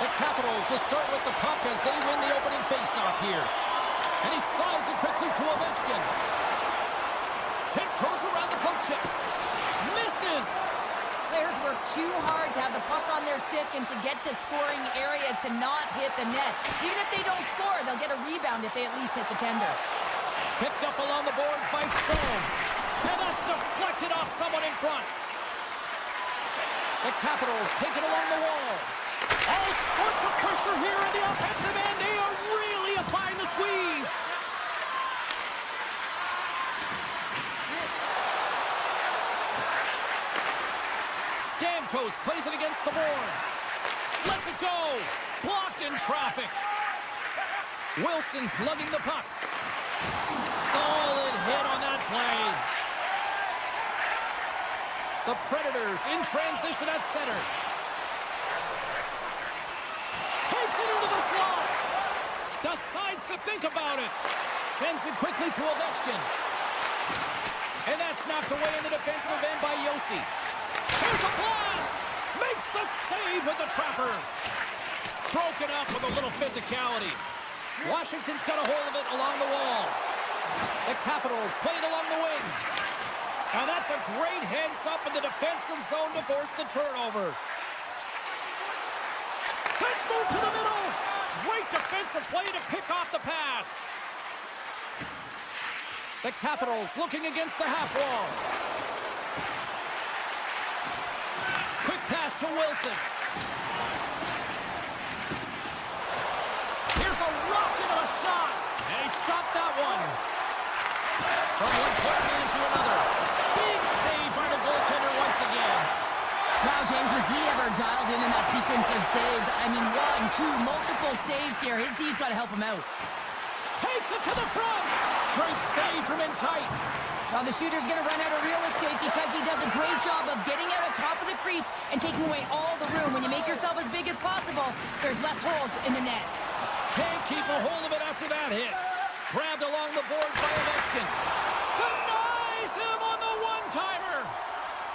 The Capitals will start with the puck as they win the opening faceoff here. And he slides it quickly to Ovechkin. Tiptoes around the poke check. Misses! Players work too hard to have the puck on their stick and to get to scoring areas to not hit the net. Even if they don't score, they'll get a rebound if they at least hit the tender. Picked up along the boards by Stone. And that's deflected off someone in front. The Capitals take it along the wall. All sorts of pressure here in the offensive end. They are really applying the squeeze. Stamkos plays it against the boards. Lets it go. Blocked in traffic. Wilson's lugging the puck. Solid hit on that play. The Predators in transition at center. Takes it into the slot. Decides to think about it. Sends it quickly to Ovechkin. And that's knocked away in the defensive end by Yossi. Here's a blast! Makes the save with the trapper. Broken up with a little physicality. Washington's got a hold of it along the wall. The Capitals play it along the wing. And that's a great heads-up in the defensive zone to force the turnover. Let's move to the middle. Great defensive play to pick off the pass. The Capitals looking against the half wall. Quick pass to Wilson. Here's a rocket of a shot. And he stopped that one. From one point man to another. Big save by the goaltender once again. Wow, James, was he ever dialed in that sequence of saves? I mean, 1, 2, multiple saves here. His D's got to help him out. Takes it to the front. Great save from in tight. Now the shooter's going to run out of real estate because he does a great job of getting out of top of the crease and taking away all the room. When you make yourself as big as possible, there's less holes in the net. Can't keep a hold of it after that hit. Grabbed along the boards by Ovechkin. Denies him on the one-timer.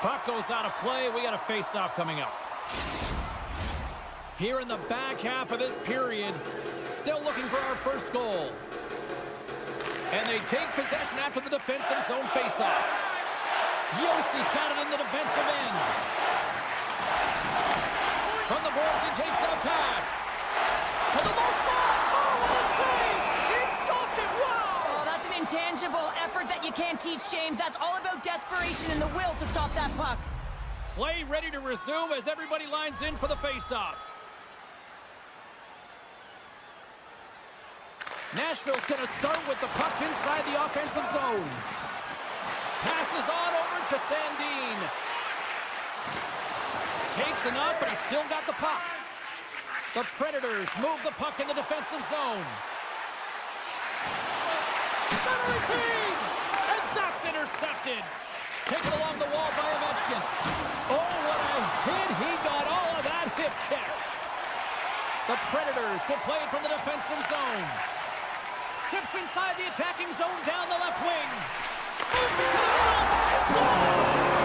Puck goes out of play. We got a face-off coming up. Here in the back half of this period, still looking for our first goal. And they take possession after the defensive zone face-off. Yossi's got it in the defensive end. From the boards, he takes that pass. To the low slot. Oh, what a save! He stopped it. Wow! Oh, that's an intangible effort that you can't teach, James. That's all about desperation and the will to stop that puck. Play ready to resume as everybody lines in for the face-off. Nashville's going to start with the puck inside the offensive zone. Passes on over to Sandin. Takes a knock, but he's still got the puck. The Predators move the puck in the defensive zone. Centering feed! And that's intercepted. Taken along the wall by Ovechkin. Oh, what a hit. He got all of that hip check. The Predators will play it from the defensive zone. Steps inside the attacking zone down the left wing. Moves it to the middle. And scores!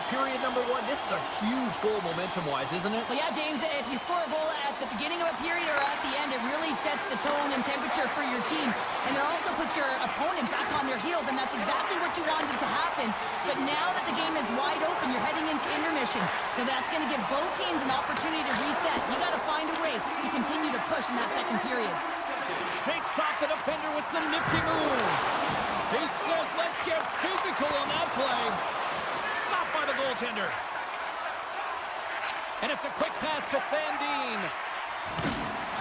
Period number 1. This is a huge goal momentum-wise, isn't it? Well, yeah, James, if you score a goal at the beginning of a period or at the end, it really sets the tone and temperature for your team. And it also puts your opponent back on their heels, and that's exactly what you wanted to happen. But now that the game is wide open, you're heading into intermission. So that's going to give both teams an opportunity to reset. You got to find a way to continue to push in that second period. Shakes off the defender with some nifty moves. He says, let's get physical on that play. Stopped by the goaltender. And it's a quick pass to Sandin.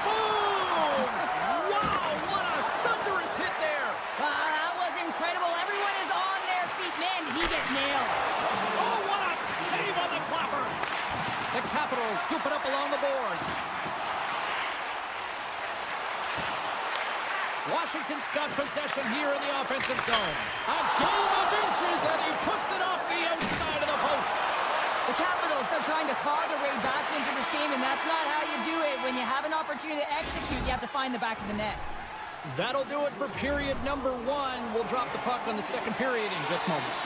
Boom! Wow, what a thunderous hit there. That was incredible. Everyone is on their feet. Man, did he get nailed. Oh, what a save on the clapper. The Capitals scoop it up along the boards. Washington's got possession here in the offensive zone. A game of inches, and he puts it off the inside of the post. The Capitals are trying to claw their way back into this game, and that's not how you do it. When you have an opportunity to execute, you have to find the back of the net. That'll do it for period number 1. We'll drop the puck on the second period in just moments.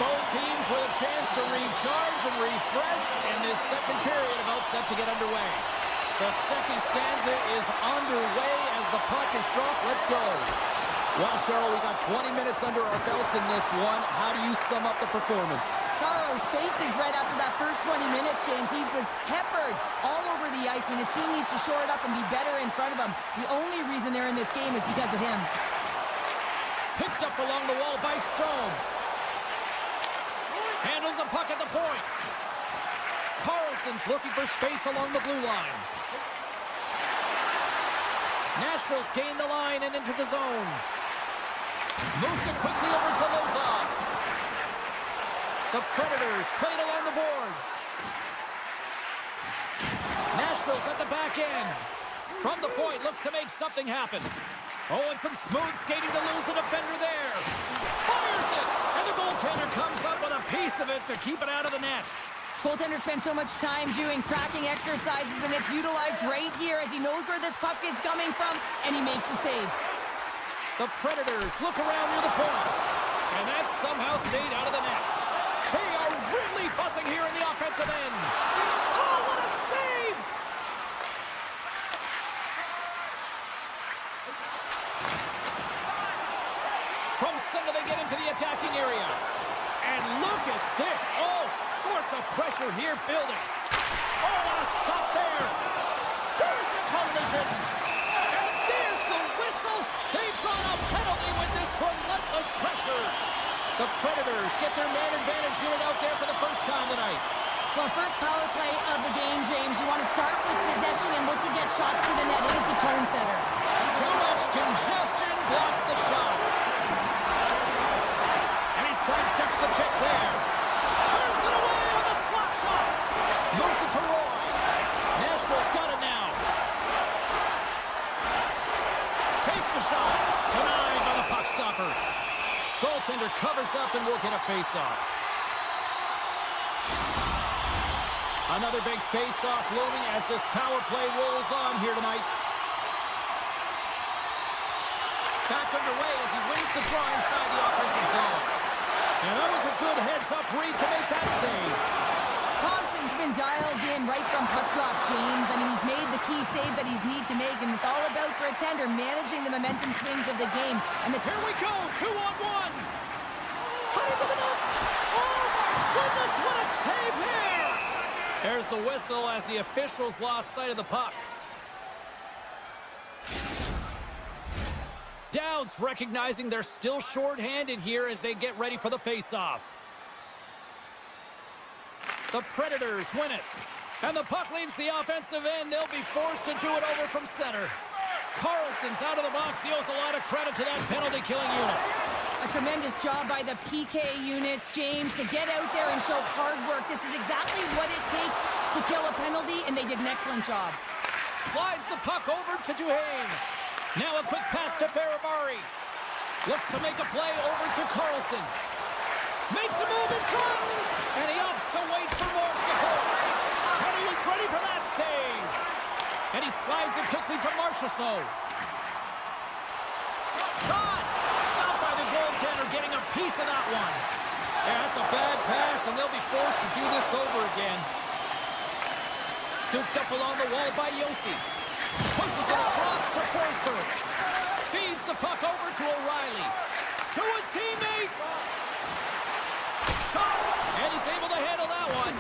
Both teams with a chance to recharge and refresh, and this second period about set to get underway. The second stanza is underway as the puck is dropped. Let's go. Well, Cheryl, we got 20 minutes under our belts in this one. How do you sum up the performance? Sorrow's faces right after that first 20 minutes, James. He was peppered all over the ice. His team needs to shore it up and be better in front of him. The only reason they're in this game is because of him. Picked up along the wall by Strome. Handles the puck at the point. Carlson's looking for space along the blue line. Nashville's gained the line and into the zone. Moves it quickly over to Lozon. The Predators played along the boards. Nashville's at the back end. From the point, looks to make something happen. Oh, and some smooth skating to lose the defender there. Fires it! And the goaltender comes up with a piece of it to keep it out of the net. Goaltender spends so much time doing tracking exercises, and it's utilized right here as he knows where this puck is coming from, and he makes the save. The Predators look around near the point, and that somehow stayed out of the net. They are really buzzing here in the offensive end. Oh, what a save! From center, they get into the attacking area. And look at this. All sorts of pressure here building. Oh, what a stop there. There's a collision. And there's the whistle. They've drawn a penalty with this relentless pressure. The Predators get their man advantage unit out there for the first time tonight. Well, first power play of the game, James. You want to start with possession and look to get shots to the net. It is the tone setter. Too much congestion blocks the shot. And he sidesteps the check there. Turns it away on the slap shot. Moves it to Roy. Nashville's got it now. Takes the shot. Denied by the puck stopper. Goaltender covers up and will get a face-off. Another big face-off looming as this power play rolls on here tonight. Back underway as he wins the draw inside the offensive zone. And that was a good heads-up read to make that save. Thompson's been dialed in right from puck drop, James. He's made the key saves that he's need to make, and it's all about for a tender managing the momentum swings of the game. And Here we go, 2-on-1. Oh, my goodness, what a save here! There's the whistle as the officials lost sight of the puck. Dowds recognizing they're still short-handed here as they get ready for the face-off. The Predators win it. And the puck leaves the offensive end. They'll be forced to do it over from center. Carlson's out of the box. He owes a lot of credit to that penalty-killing unit. a tremendous job by the PK units, James, to get out there and show hard work. This is exactly what it takes to kill a penalty, and they did an excellent job. Slides the puck over to Duhaime. Now a quick pass to Ferravari. Looks to make a play over to Carlson. Makes a move in front, and he opts to wait for more support. And he was ready for that save. And he slides it quickly to Marchessault. Shot! Stopped by the goaltender, getting a piece of that one. Yeah, that's a bad pass, and they'll be forced to do this over again. Scooped up along the wall by Yossi. Pushes it across to Forsberg. Feeds the puck over to O'Reilly. To his teammate. Shot! And he's able to handle that one.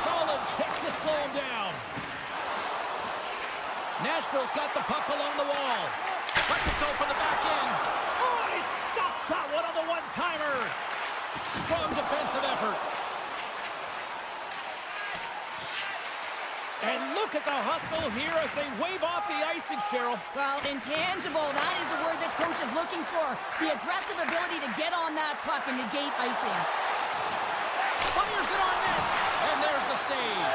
Solid check to slow him down. Nashville's got the puck along the wall. Lets it go for the back end. Oh, he stopped that one on the one-timer. Strong defensive effort. And look at the hustle here as they wave off the icing, Cheryl. Well, intangible, that is the word this coach is looking for. The aggressive ability to get on that puck and negate icing. Fires it on net, and there's the save.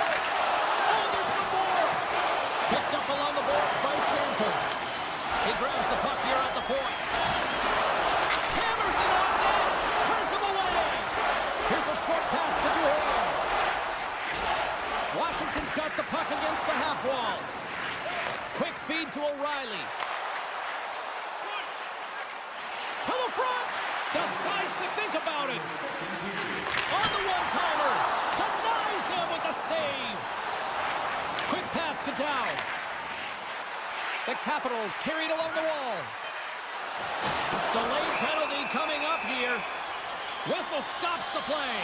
Oh, there's one more. Picked up along the boards by Stamkos. He grabs the puck here at the point. Hammers it on net, turns him away. Here's a short pass to Duhaime. Washington's got the puck against the half wall. Quick feed to O'Reilly. To the front. Decides to think about it. Capitals carried along the wall. Delayed penalty coming up here. Whistle stops the play.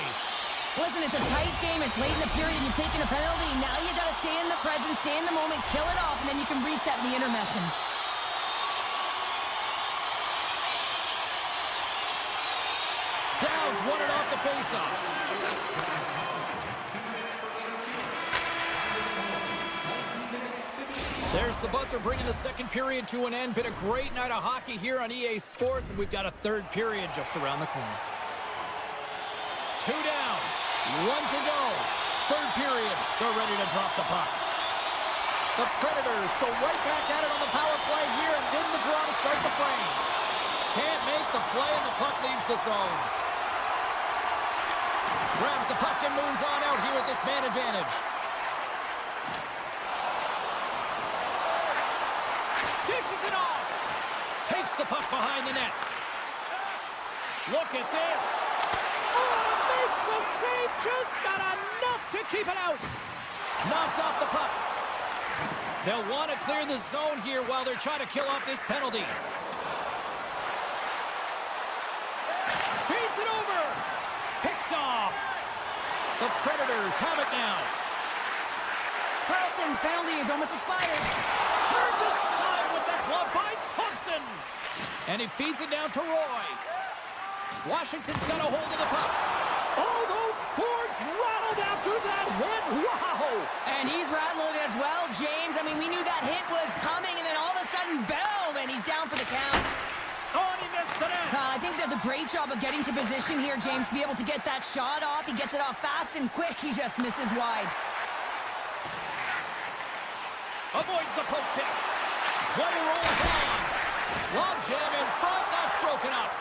Listen, it's a tight game. It's late in the period. You've taken a penalty. Now you got to stay in the present, stay in the moment, kill it off, and then you can reset in the intermission. Downs won it off the faceoff. There's the buzzer bringing the second period to an end. Been a great night of hockey here on EA Sports, and we've got a third period just around the corner. 2 down, 1 to go. Third period, they're ready to drop the puck. The Predators go right back at it on the power play here and win the draw to start the frame. Can't make the play, and the puck leaves the zone. Grabs the puck and moves on out here with this man advantage. Dishes it off. Takes the puck behind the net. Look at this. Oh, makes the save. Just got enough to keep it out. Knocked off the puck. They'll want to clear the zone here while they're trying to kill off this penalty. Feeds it over. Picked off. The Predators have it now. Carlson's penalty is almost expired. Turned aside with the glove by Thompson. And he feeds it down to Roy. Washington's got a hold of the puck. Oh, those boards rattled after that hit. Wow. And he's rattling as well, James. I mean, we knew that hit was coming, and then all of a sudden, boom, and he's down for the count. Oh, and he missed the net. I think he does a great job of getting to position here, James, to be able to get that shot off. He gets it off fast and quick. He just misses wide. Avoids the poke check. Play rolls on. Long jam in front. That's broken up.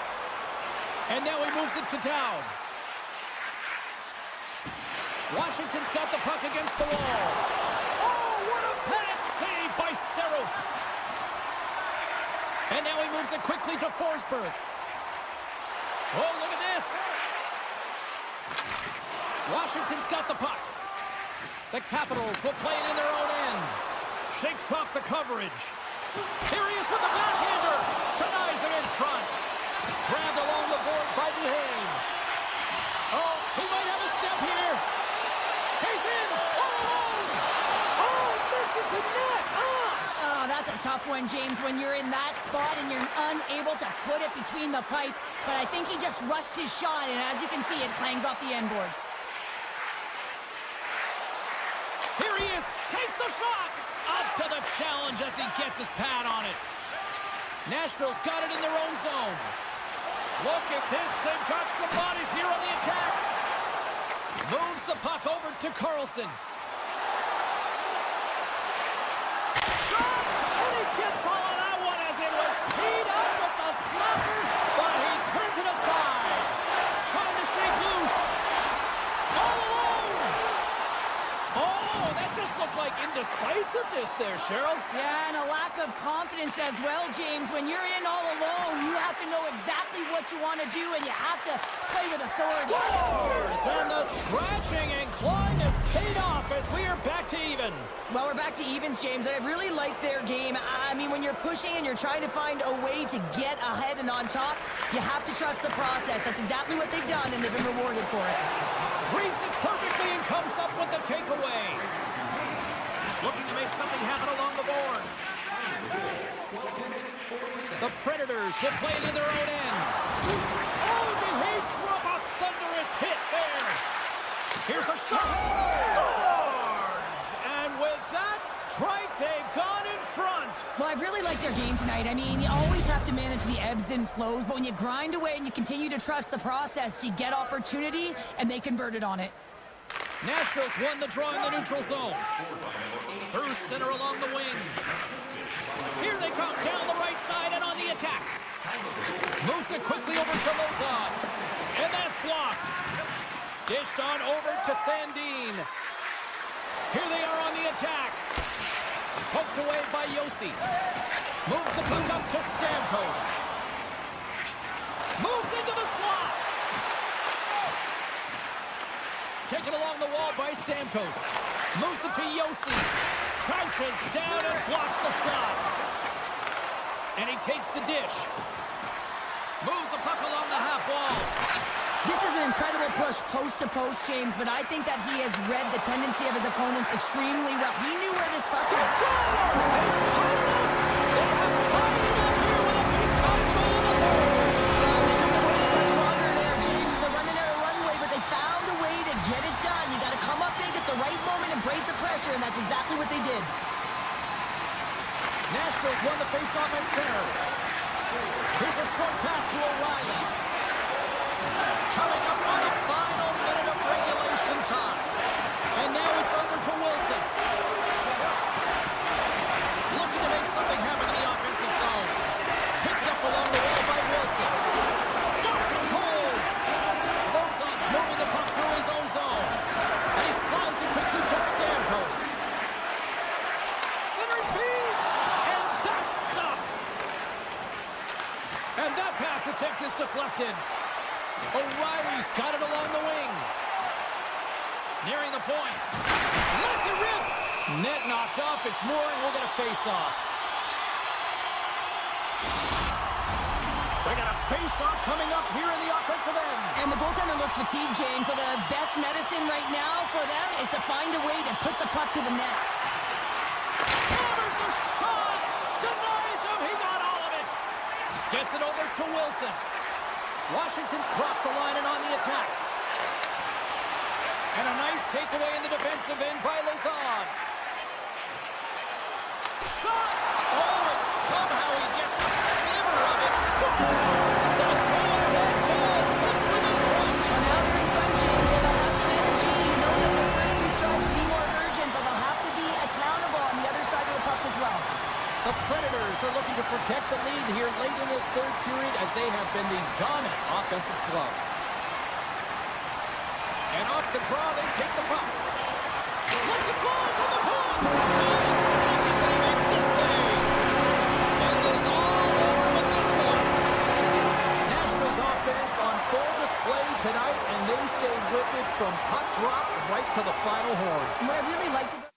And now he moves it to down. Washington's got the puck against the wall. Oh, what a panic save by Saros. And now he moves it quickly to Forsberg. Oh, look at this. Washington's got the puck. The Capitals will play it in their own end. Shakes off the coverage. Here he is with the backhander. Denies him in front. Grabbed along the boards by Duhane. Oh, he might have a step here. He's in, all alone. Oh, misses the net. Oh, that's a tough one, James, when you're in that spot and you're unable to put it between the pipe. But I think he just rushed his shot, and as you can see, it clangs off the end boards. Here he is, takes the shot. Up to the challenge as he gets his pad on it. Nashville's got it in their own zone. Look at this, they've got some bodies here on the attack. Moves the puck over to Carlson. Shot! And he gets all of that one as it was teed up with the slapper, but he turns it aside. Trying to shake loose. All alone! Oh, that just looked like indecisiveness there, Cheryl. Yeah, and a lack of confidence as well, James. When you're in all alone, you have to know exactly what you want to do, and you have to play with authority. Scores! And the scratching and clawing has paid off as we are back to even. Well, we're back to evens, James, and I really like their game. I mean, when you're pushing and you're trying to find a way to get ahead and on top, you have to trust the process. That's exactly what they've done, and they've been rewarded for it. Reads it perfectly and comes up with the takeaway. Looking to make something happen along the boards. The Predators will play it in their own end. Oh, did he drop a thunderous hit there? Here's a shot. Scores! And with that strike, they've gone in front. Well, I've really liked their game tonight. I mean, you always have to manage the ebbs and flows, but when you grind away and you continue to trust the process, you get opportunity, and they converted on it. Nashville's won the draw in the neutral zone. Through center along the wing. Here they come down the right side and on the attack. Moves it quickly over to Lozon. And that's blocked. Dished on over to Sandin. Here they are on the attack. Poked away by Yossi. Moves the puck up to Stamkos. Moves into the slot. Taken along the wall by Stamkos. Moves it to Yossi. Crouches down and blocks the shot. And he takes the dish. Moves the puck along the half wall. This is an incredible push post to post, James, but I think that he has read the tendency of his opponents extremely well. He knew where this puck was. They've tied it up! They have tied it up here with a big-time goal in the third! Well, they couldn't have waited much longer there, James. They're running out of runway, but they found a way to get it done. You got to come up big at the right moment and brace the pressure, and that's exactly what they did. Nashville's won the face-off at center. Here's a short pass to O'Reilly. Coming up on a final minute of regulation time. And now it's over to Wilson. Looking to make something happen in the offensive zone. Picked up along the wall by Wilson. Stops him cold. Lozon's moving the puck through his own zone. And he slides it quickly to Stamkos. Center feed. And that's stopped. And that pass attempt is deflected. O'Reilly's got it along the wing. Nearing the point. Lets it rip. Net knocked off. It's Moore, and we'll get a face-off. They got a face-off coming up here in the offensive end. And the goaltender looks fatigued, James, so the best medicine right now for them is to find a way to put the puck to the net. Hammers a shot. Denies him. He got all of it. Gets it over to Wilson. Washington's crossed the line and on the attack. And a nice takeaway in the defensive end by Lozon. Shot! Oh, and somehow he gets a sliver of it. Scores! The goal-ahead goal puts them in front. Well, now they're in front, James, and they'll have some energy. You know that their first two strikes will be more urgent, but they'll have to be accountable on the other side of the puck as well. The Predators are looking to protect the lead here late in this third period as they have been the dominant offensive club. And off the draw, they take the puck. Let's it fly from the point. 9 seconds, and he makes the save. And it is all over with this one. Nashville's offense on full display tonight, and they stay with it from puck drop right to the final horn. What I really liked about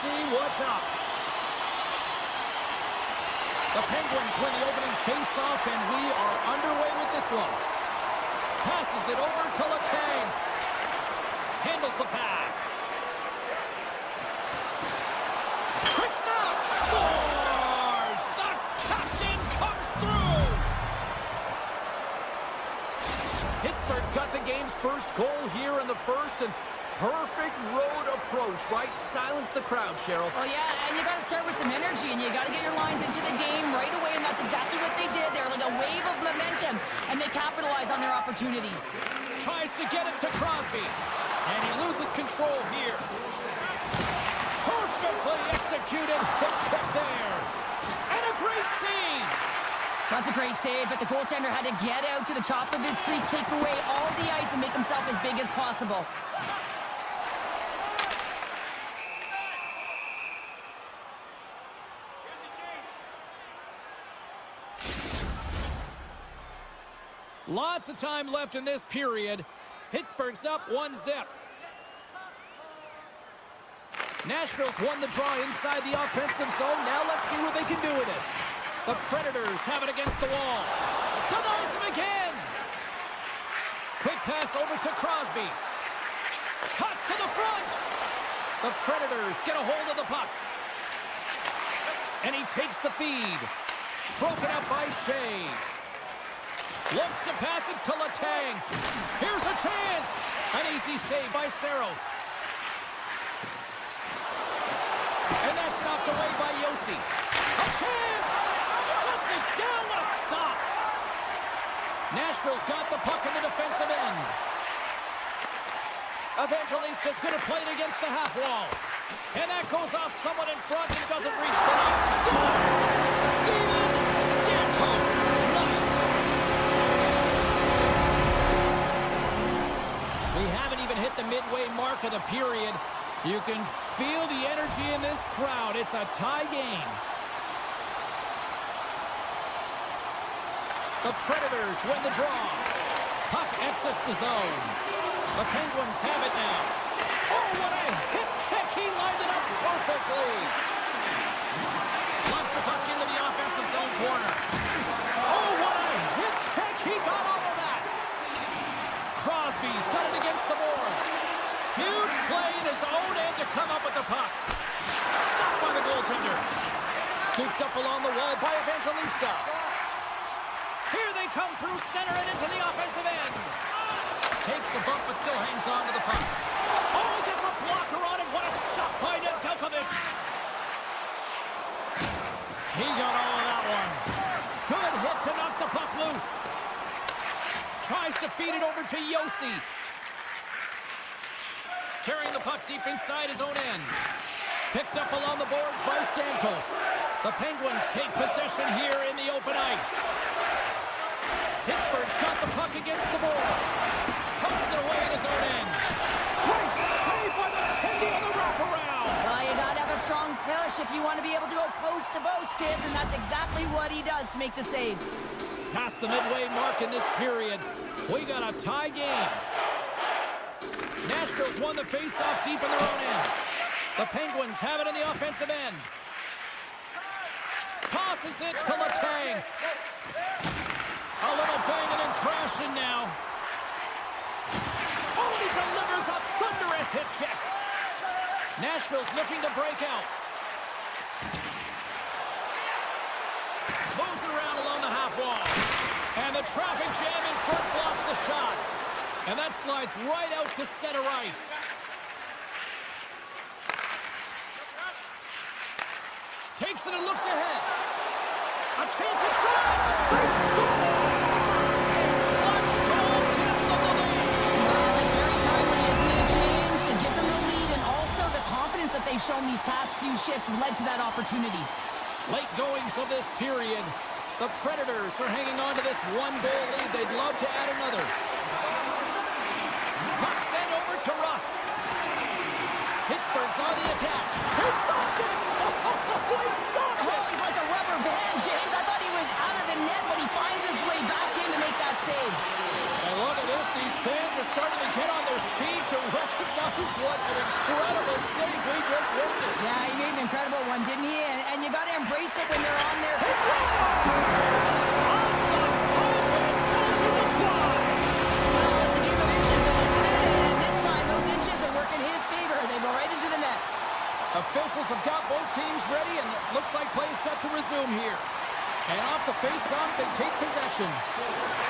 see what's up. The Penguins win the opening face-off, and we are underway with this one. Passes it over to Letang. Handles the pass. Quick snap! Scores! The captain comes through! Pittsburgh's got the game's first goal here in the first, and perfect road approach, right? Silence the crowd, Cheryl. Well, yeah, and you got to start with some energy, and you got to get your lines into the game right away, and that's exactly what they did. They're like a wave of momentum, and they capitalized on their opportunity. Tries to get it to Crosby, and he loses control here. Perfectly executed hook check there, and a great save. That's a great save, but the goaltender had to get out to the top of his crease, take away all the ice, and make himself as big as possible. Lots of time left in this period. Pittsburgh's up 1-0. Nashville's won the draw inside the offensive zone. Now let's see what they can do with it. The Predators have it against the wall. Denies him again. Quick pass over to Crosby. Cuts to the front. The Predators get a hold of the puck. And he takes the feed. Broken up by Shea. Looks to pass it to Letang. Here's a chance. An easy save by Saros. And that's knocked away by Yossi. A chance! Shuts it down. What a stop. Nashville's got the puck in the defensive end. Evangelista's going to play it against the half wall. And that goes off someone in front and doesn't reach the net. Scores! Steven Stamkos. Nice. We haven't even hit the midway mark of the period. You can feel the energy in this crowd. It's a tie game. The Predators win the draw. Puck exits the zone. The Penguins have it now. Oh, what a hip check. He lined it up perfectly. Lunks the puck into the offensive zone corner. Oh, what a hip check. He got all of that. Crosby's got it against the boards. Huge play in his own end to come up with the puck. Stopped by the goaltender. Scooped up along the wall by Evangelista. Here they come through center and into the offensive end. Takes a bump but still hangs on to the puck. Oh, he gets a blocker on it. What a stop by Nedeljkovic. He got all of that one. Good hit to knock the puck loose. Tries to feed it over to Yossi. Carrying the puck deep inside his own end. Picked up along the boards by Stamkos. The Penguins take possession here in the open ice. Pittsburgh's got the puck against the boards. Puts it away in his own end. Great save by the Tendy on the wraparound. Well, you got to have a strong push if you want to be able to go post to post, kids, and that's exactly what he does to make the save. Past the midway mark in this period, we got a tie game. Nashville's won the face-off deep in their own end. The Penguins have it in the offensive end. Tosses it to Letang. A little banging and trashing now. Oh, he delivers a thunderous hit check. Nashville's looking to break out. Moves it around along the half wall. And the traffic jam in front blocks the shot. And that slides right out to center ice. Takes it and looks ahead. A chance at shot. They score! It's clutch goal gets them the lead. Well, that's very timely, isn't it, James? To give them the lead, and also the confidence that they've shown these past few shifts led to that opportunity. Late goings of this period. The Predators are hanging on to this one-goal lead. They'd love to add another. Puck sent over to Rust. Pittsburgh's on the attack. He stopped it! Oh, he stopped it! Oh, he's like a rubber band, James. I thought he was out of the net, but he finds his way back in to make that save. And look at this. These fans are starting to get on their feet to recognize what an incredible save we just worth this. Yeah, he made an incredible one, didn't he? And you got to embrace it when they're on their... Off the pulpit, bulging the twine. Well, it's a game of inches, isn't it? And this time, those inches are working his favor. They go right into the net. Officials have got both teams ready, and it looks like play is set to resume here. And off the face-off, they take possession.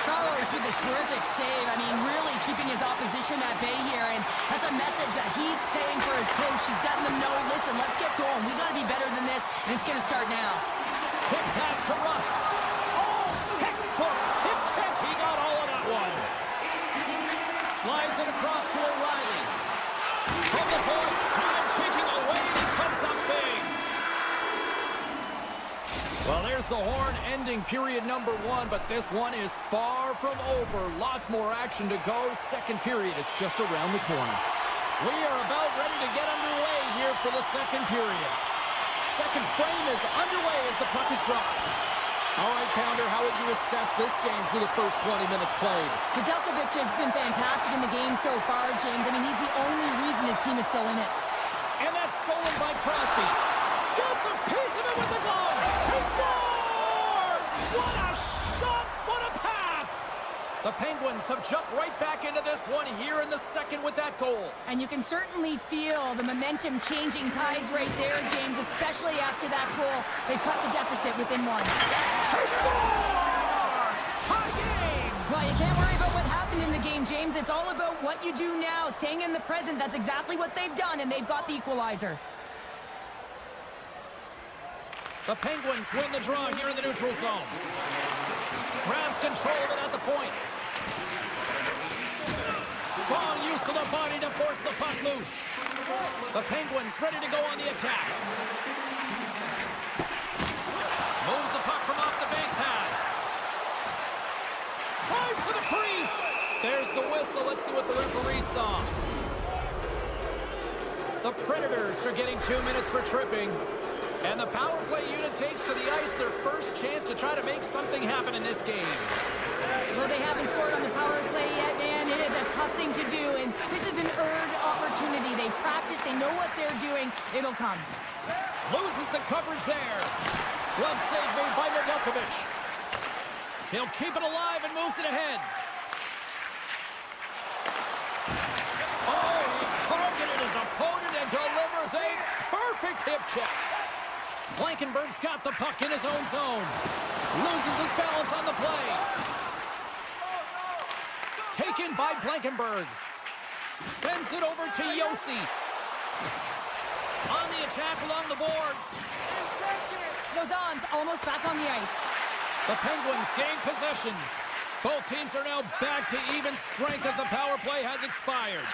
Saros with a terrific save. I mean, really keeping his opposition at bay here. And that's a message that he's saying for his coach. He's letting them know, listen, let's get going. We got to be better than this, and it's going to start now. Quick pass to Rust. Oh, textbook. Hip check. He got all of that one. Slides it across to O'Reilly. From the point, time ticking away, and he comes up big. Well, there's the horn ending period number 1, but this one is far from over. Lots more action to go. Second period is just around the corner. We are about ready to get underway here for the second period. Second frame is underway as the puck is dropped. All right, Pounder, how would you assess this game through the first 20 minutes played? Nedeljkovic has been fantastic in the game so far, James. I mean, he's the only reason his team is still in it. And that's stolen by Crosby. Gets a piece of it with the glove. He scores! What a shot! What a pass! The Penguins have jumped right back into this one here in the second with that goal. And you can certainly feel the momentum changing tides right there, James, especially after that goal. They cut the deficit within one. He scores! Tie game! Well, you can't worry about what happened in the game, James. It's all about what you do now, staying in the present. That's exactly what they've done, and they've got the equalizer. The Penguins win the draw here in the neutral zone. Grabs control of it at the point. Strong use of the body to force the puck loose. The Penguins ready to go on the attack. Moves the puck from off the bank pass. Drives to the crease. There's the whistle. Let's see what the referee saw. The Predators are getting 2 minutes for tripping. And the power play unit takes to the ice their first chance to try to make something happen in this game. Well, they haven't scored on the power play yet, man. It is a tough thing to do, and this is an earned opportunity. They practice, they know what they're doing. It'll come. Loses the coverage there. Glove save made by Nedeljkovic. He'll keep it alive and moves it ahead. Oh, he targeted his opponent and delivers a perfect hip check. Blankenberg's got the puck in his own zone. Loses his balance on the play. Taken by Blankenberg. Sends it over to Yossi. On the attack along the boards. Lozanne's almost back on the ice. The Penguins gain possession. Both teams are now back to even strength as the power play has expired.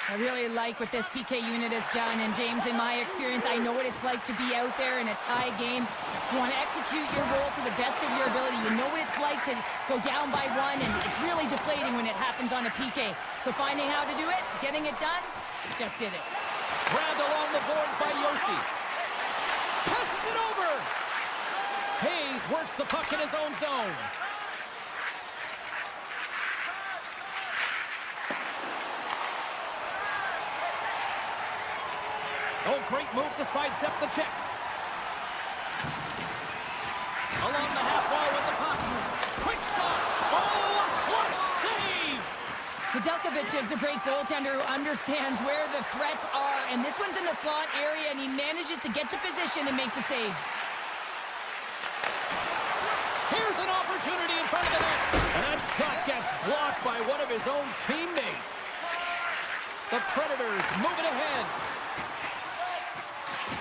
I really like what this PK unit has done, and James, in my experience, I know what it's like to be out there in a tie game. You want to execute your role to the best of your ability. You know what it's like to go down by one, and it's really deflating when it happens on a PK. So finding how to do it, getting it done, just did it. Grabbed along the boards by Yossi. Passes it over. Hayes works the puck in his own zone. Oh, great move to sidestep the check. Along the half wall with the puck. Quick shot. Oh, a clutch save. Nedeljkovic is a great goaltender who understands where the threats are, and this one's in the slot area, and he manages to get to position and make the save. Here's an opportunity in front of the net. And that shot gets blocked by one of his own teammates. The Predators move it ahead.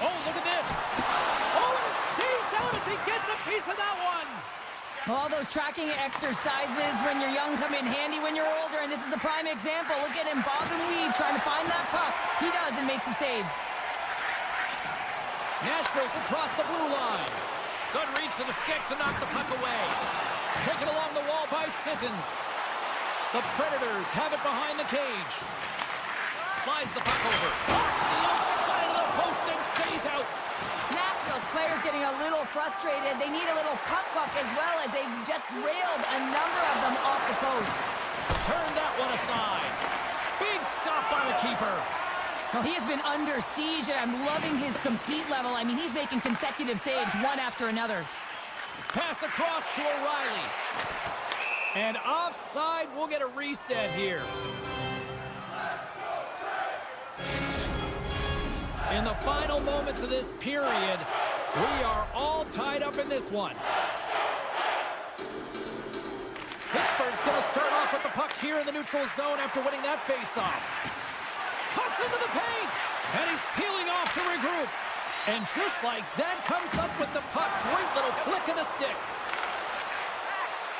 Oh, look at this. Oh, and it stays out as he gets a piece of that one. Well, all those tracking exercises when you're young come in handy when you're older, and this is a prime example. Look at him bob and weave trying to find that puck. He does and makes a save. Nashville's across the blue line. Good reach to the stick to knock the puck away. Taken along the wall by Sissons. The Predators have it behind the cage. Slides the puck over. Off the outside of the post and stays out. Nashville's players getting a little frustrated. They need a little puck luck as well, as they've just railed a number of them off the post. Turn that one aside. Big stop by the keeper. Well, he has been under siege, and I'm loving his compete level. I mean, he's making consecutive saves one after another. Pass across to O'Reilly. And offside, we'll get a reset here. In the final moments of this period, we are all tied up in this one. Pittsburgh's going to start off with the puck here in the neutral zone after winning that faceoff. Cuts into the paint, and he's peeling off to regroup. And just like that, comes up with the puck. Great little flick of the stick.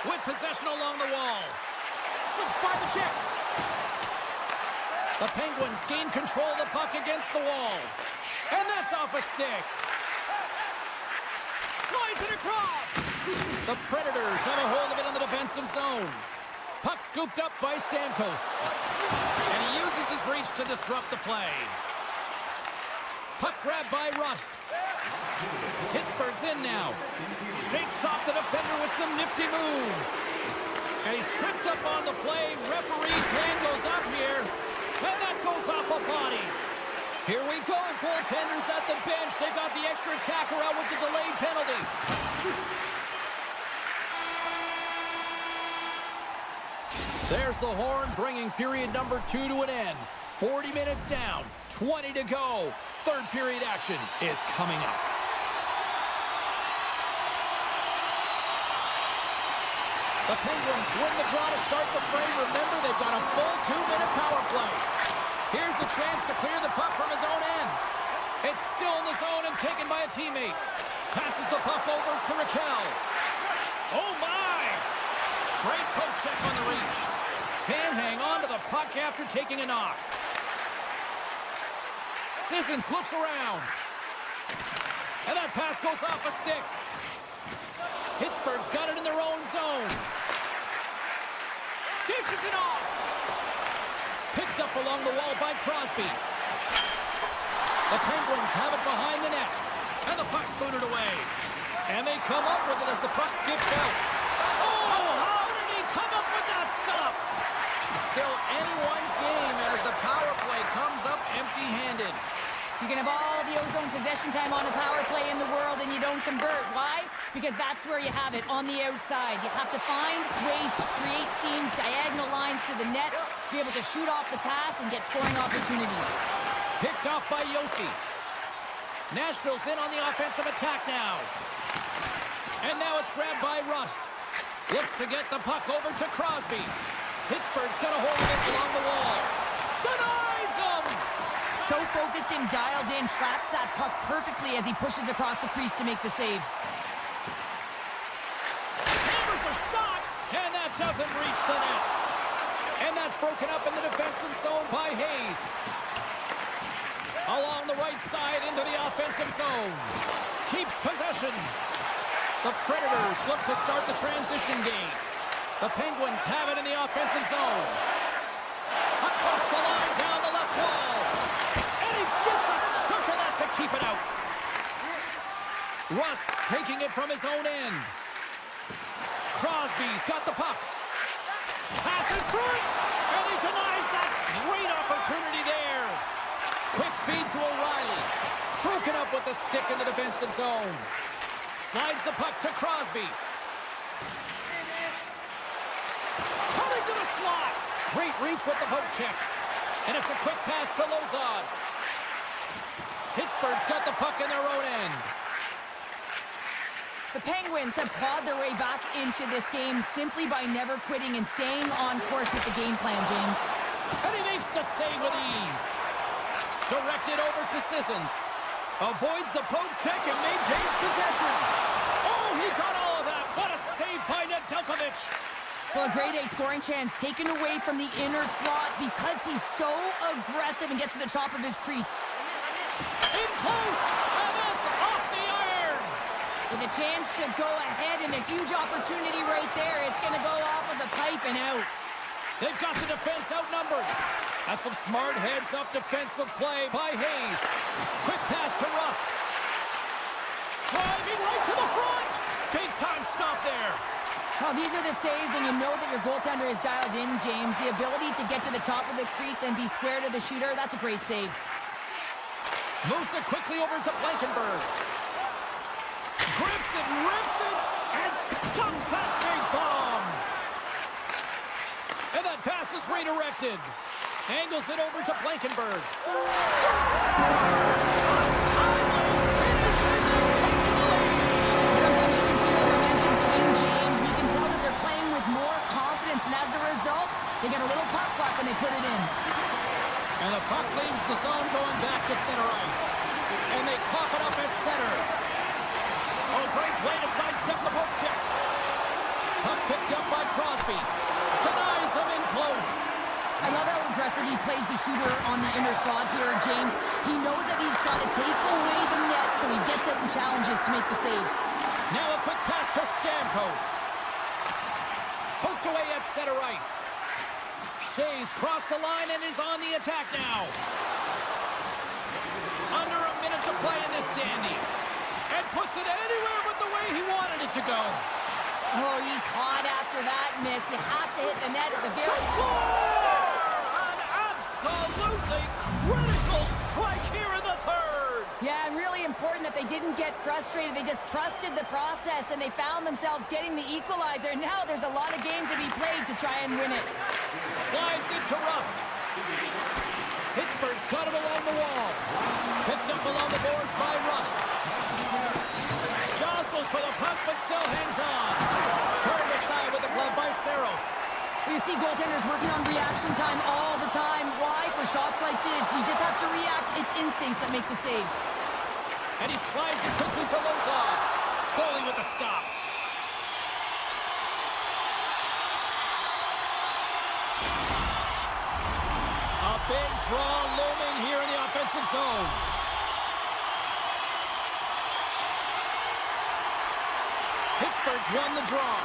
With possession along the wall. Slips by the check. The Penguins gain control of the puck against the wall. And that's off a stick. Slides it across. The Predators have a hold of it in the defensive zone. Puck scooped up by Stamkos. And he uses his reach to disrupt the play. Puck grabbed by Rust. Pittsburgh's in now. Shakes off the defender with some nifty moves. And he's tripped up on the play. Referee's hand goes up here. And that goes off a body. Here we go. Goaltenders at the bench. They got the extra attacker out with the delayed penalty. There's the horn, bringing period number 2 to an end. 40 minutes down, 20 to go. Third period action is coming up. The Penguins win the draw to start the fray. Remember, they've got a full 2-minute power play. Here's a chance to clear the puck from his own end. It's still in the zone and taken by a teammate. Passes the puck over to Raquel. Oh, my! Great poke check on the reach. Can't hang on to the puck after taking a knock. Sissons looks around. And that pass goes off a stick. Pittsburgh's got it in their own zone. Dishes it off. Picked up along the wall by Crosby. The Penguins have it behind the net. And the puck's booted away. And they come up with it as the puck skips out. Oh, how did he come up with that stop? Still anyone's game as the power play comes up empty-handed. You can have all the ozone possession time on a power play in the world and you don't convert. Why? Because that's where you have it, on the outside. You have to find ways to create seams, diagonal lines to the net, be able to shoot off the pass and get scoring opportunities. Picked off by Yossi. Nashville's in on the offensive attack now. And now it's grabbed by Rust. Looks to get the puck over to Crosby. Pittsburgh's got a hold of it along the wall. Denies him! So focused and dialed in, tracks that puck perfectly as he pushes across the crease to make the save. Hammers a shot, and that doesn't reach the net. And that's broken up in the defensive zone by Hayes. Along the right side into the offensive zone. Keeps possession. The Predators look to start the transition game. The Penguins have it in the offensive zone. Across the line, down the left wall. And he gets a chunk of that to keep it out. Rust's taking it from his own end. Crosby's got the puck. Pass in front. And he denies that great opportunity there. Quick feed to O'Reilly. Broken up with the stick in the defensive zone. Slides the puck to Crosby. Coming to the slot. Great reach with the poke check. And it's a quick pass to Lozov. Pittsburgh's got the puck in their own end. The Penguins have clawed their way back into this game simply by never quitting and staying on course with the game plan, James. And he makes the save with ease. Directed over to Sissons. Avoids the poke check and maintains possession. Oh, he got all of that. What a save by Nedeljkovic. Well, a grade A scoring chance taken away from the inner slot because he's so aggressive and gets to the top of his crease. In close, and that's off the iron. With a chance to go ahead and a huge opportunity right there. It's going to go off of the pipe and out. They've got the defense outnumbered. That's some smart heads-up defensive play by Hayes. Quick pass to Rust. Driving right to the front. Big-time stop there. Well, these are the saves when you know that your goaltender is dialed in, James. The ability to get to the top of the crease and be square to the shooter, that's a great save. Moves it quickly over to Blankenberg. Grips it, rips it, and stuffs that big bomb. And that pass is redirected. Angles it over to Blankenberg. Sometimes you can feel the momentum swing, James. You can tell that they're playing with more confidence, and as a result, they get a little pop clock when they put it in. And the puck leaves the zone going back to center ice. And they cough it up at center. Oh, great play to sidestep the poke check. Puck picked up by Crosby. Denies him in close. I love how aggressive he plays the shooter on the inner slot here, James. He knows that he's got to take away the net, so he gets out and challenges to make the save. Now a quick pass to Stamkos. Poked away at center ice. Shea's crossed the line and is on the attack now. Under a minute to play in this dandy. And puts it anywhere but the way he wanted it to go. Oh, he's hot after that miss. You have to hit the net at the very... Score! An absolutely critical strike here in the third. Yeah, and really important that they didn't get frustrated. They just trusted the process, and they found themselves getting the equalizer. Now there's a lot of games to be played to try and win it. Slides into Rust. Pittsburgh's got him along the wall. Picked up along the boards by Rust. Jostles for the puck, but still hangs on. Turned aside with the glove by Saros. You see goaltenders working on reaction time all the time. Why? For shots like this, you just have to react. It's instincts that make the save. And he slides it quickly to Lozon. Goalie with the stop. A big draw looming here in the offensive zone. Pittsburgh's won the draw.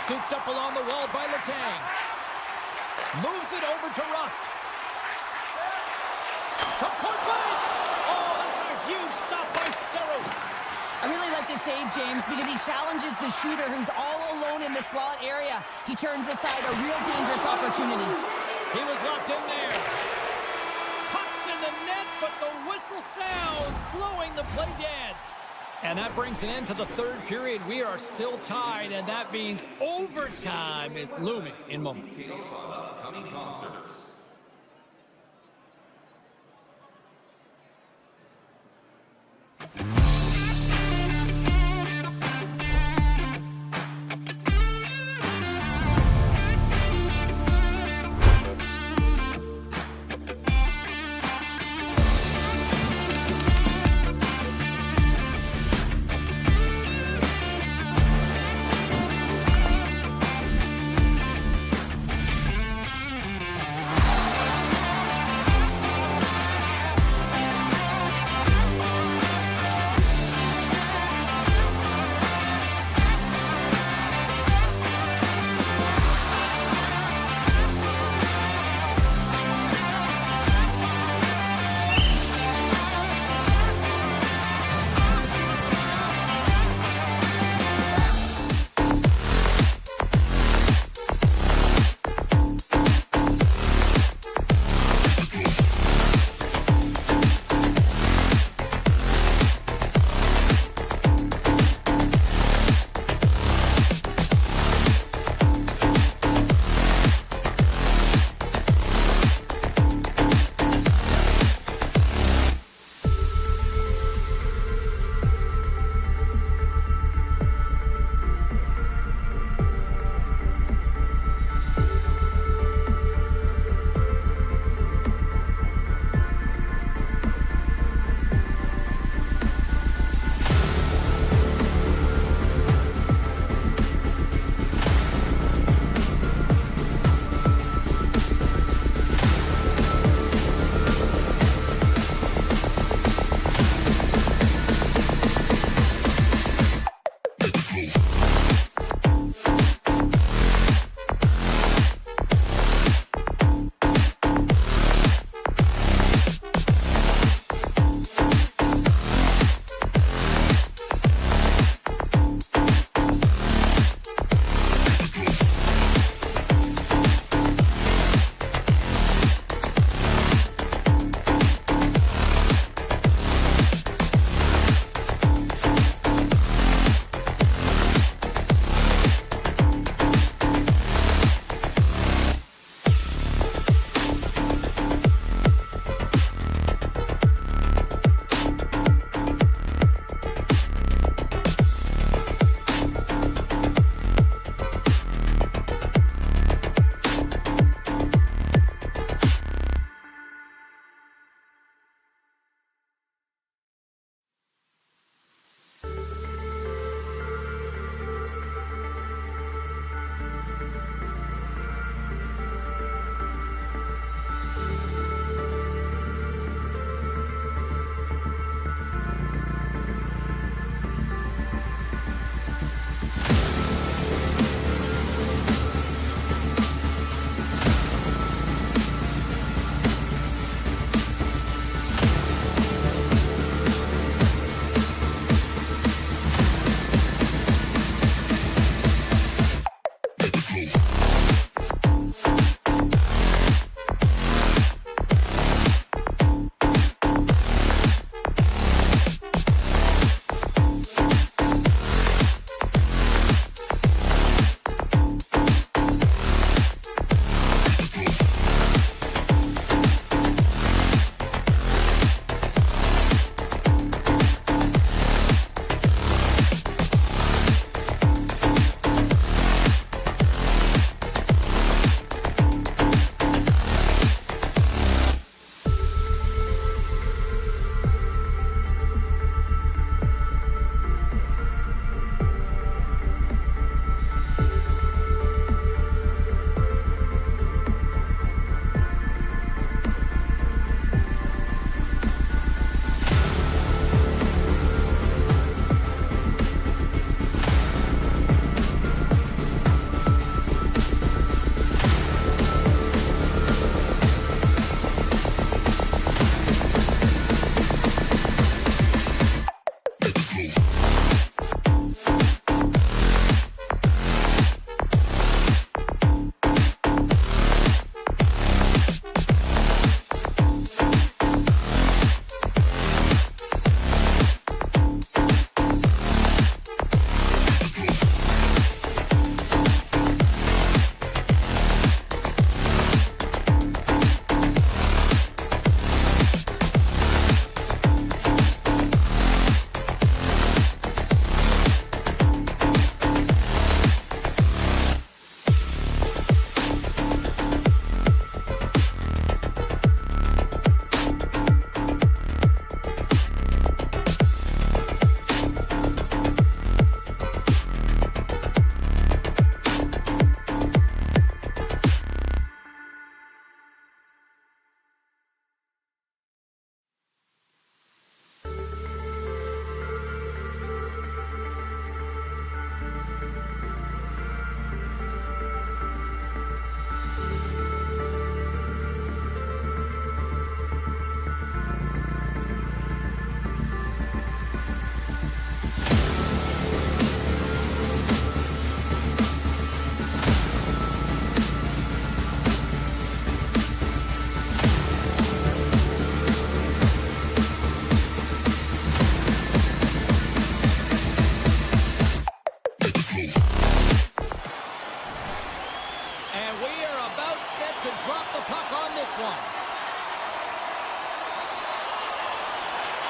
Scooped up along the wall by Letang. Moves it over to Rust. From point blank. Oh, that's a huge stop by Saros. I really like this save, James, because he challenges the shooter who's all alone in the slot area. He turns aside a real dangerous opportunity. He was locked in there. Pucks in the net, but the whistle sounds, blowing the play dead. And that brings an end to the third period. We are still tied, and that means overtime is looming in moments.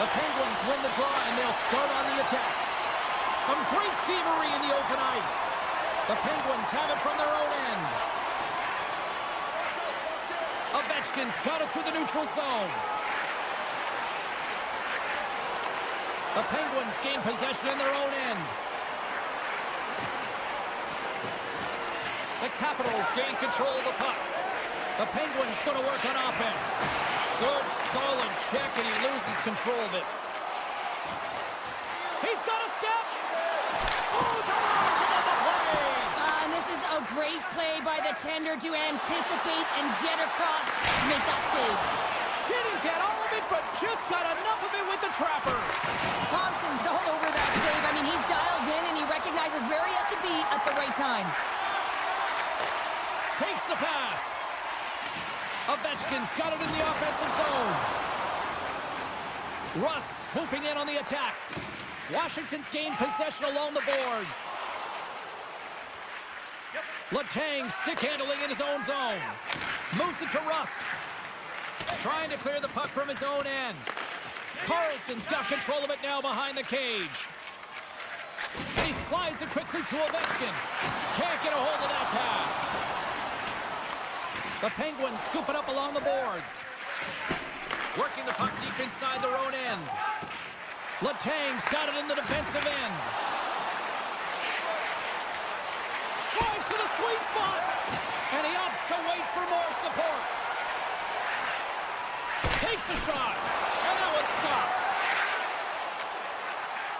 The Penguins win the draw, and they'll start on the attack. Some great thievery in the open ice. The Penguins have it from their own end. Ovechkin's got it through the neutral zone. The Penguins gain possession in their own end. The Capitals gain control of the puck. The Penguins going to work on offense. Good, solid check, and he loses control of it. He's got a step. Oh, Delors on the play. And this is a great play by the tender to anticipate and get across to make that save. Didn't get all of it, but just got enough of it with the trapper. Thompson's all over that save. I mean, he's dialed in, and he recognizes where he has to be at the right time. Takes the pass. Ovechkin's got it in the offensive zone. Rust swooping in on the attack. Washington's gained possession along the boards. Letang stick handling in his own zone. Moves it to Rust. Trying to clear the puck from his own end. Carlson's got control of it now behind the cage. And he slides it quickly to Ovechkin. Can't get a hold of that pass. The Penguins scoop it up along the boards. Working the puck deep inside their own end. Letang's got it in the defensive end. Drives to the sweet spot. And he opts to wait for more support. Takes a shot. And that was stopped.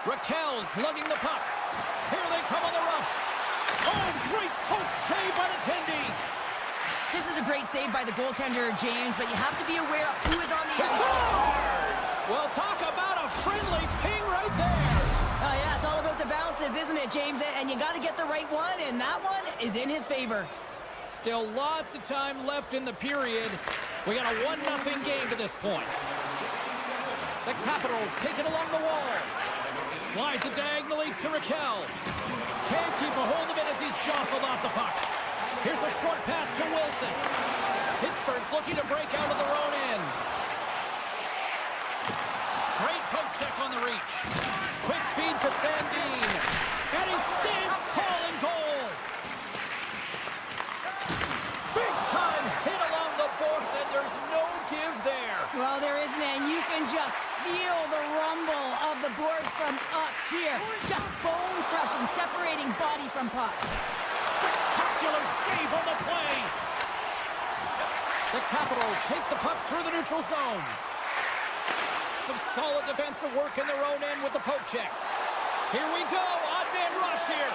Raquel's lugging the puck. Here they come on the rush. Oh, great poke save by the Tendy. This is a great save by the goaltender, James, but you have to be aware of who is on the ice. Scores! Well, talk about a friendly ping right there. Oh, yeah, it's all about the bounces, isn't it, James? And you got to get the right one, and that one is in his favor. Still lots of time left in the period. We got a 1-0 game to this point. The Capitals take it along the wall. Slides it diagonally to Raquel. Can't keep a hold of it as he's jostled off the puck. Here's a short pass to Wilson. Pittsburgh's looking to break out of their own end. Great poke check on the reach. Quick feed to Sandin. And he stands tall in goal. Big time hit along the boards, and there's no give there. Well, there isn't, and you can just feel the rumble of the boards from up here. Just bone-crushing, separating body from puck. Spectacular save on the play. The Capitals take the puck through the neutral zone. Some solid defensive work in their own end with the poke check. Here we go. Odd man rush here.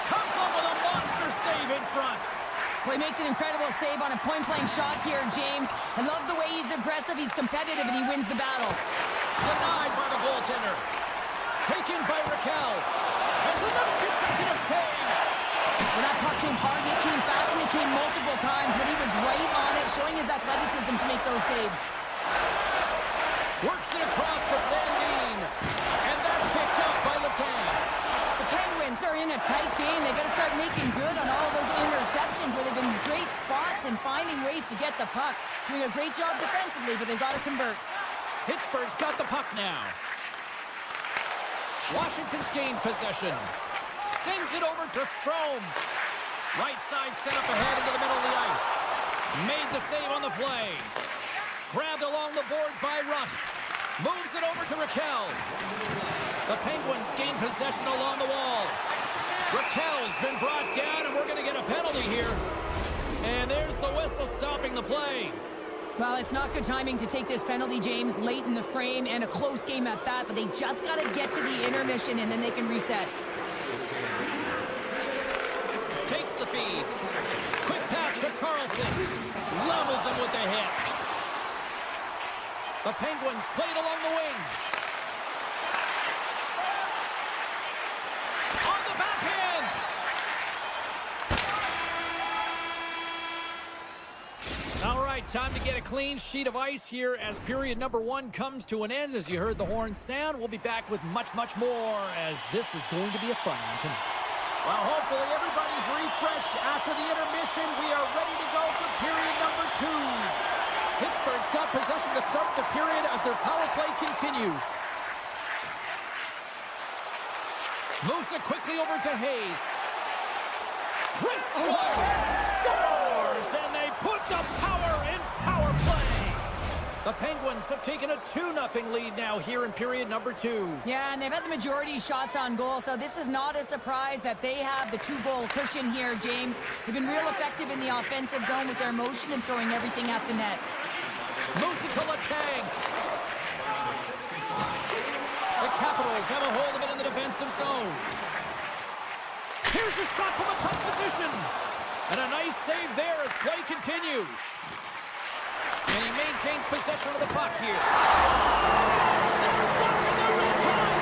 Comes up with a monster save in front. Well, he makes an incredible save on a point-blank shot here, James. I love the way he's aggressive, he's competitive, and he wins the battle. Denied by the goaltender. Taken by Raquel. There's another consecutive save. Well, that puck came hard, it came fast, and it came multiple times, but he was right on it, showing his athleticism to make those saves. Works it across to Sandin. And that's picked up by Letang. The Penguins are in a tight game. They've got to start making good on all those interceptions where they've been in great spots and finding ways to get the puck. Doing a great job defensively, but they've got to convert. Pittsburgh's got the puck now. Washington's gained possession. Sends it over to Strome. Right side set up ahead into the middle of the ice. Made the save on the play. Grabbed along the boards by Rust. Moves it over to Raquel. The Penguins gain possession along the wall. Raquel's been brought down, and we're going to get a penalty here. And there's the whistle stopping the play. Well, it's not good timing to take this penalty, James, late in the frame, and a close game at that, but they just got to get to the intermission, and then they can reset. Takes the feed. Quick pass to Carlson. Levels him with the hit. The Penguins played along the wing. On the backhand. All right, time to get a clean sheet of ice here as period number 1 comes to an end. As you heard the horn sound, we'll be back with much, much more as this is going to be a fun one tonight. Well, hopefully everybody's refreshed after the intermission. We are ready to go for period number 2. Pittsburgh's got possession to start the period as their power play continues. Moves it quickly over to Hayes. Wrist scores, and they put the power in power play. The Penguins have taken a 2-0 lead now here in period number 2. Yeah, and they've had the majority of shots on goal, so this is not a surprise that they have the 2-goal cushion here, James. They've been real effective in the offensive zone with their motion and throwing everything at the net. Moves it to Letang. The Capitals have a hold of it in the defensive zone. Here's a shot from a tough position. And a nice save there as play continues. And he maintains possession of the puck here. They're blocking the red time.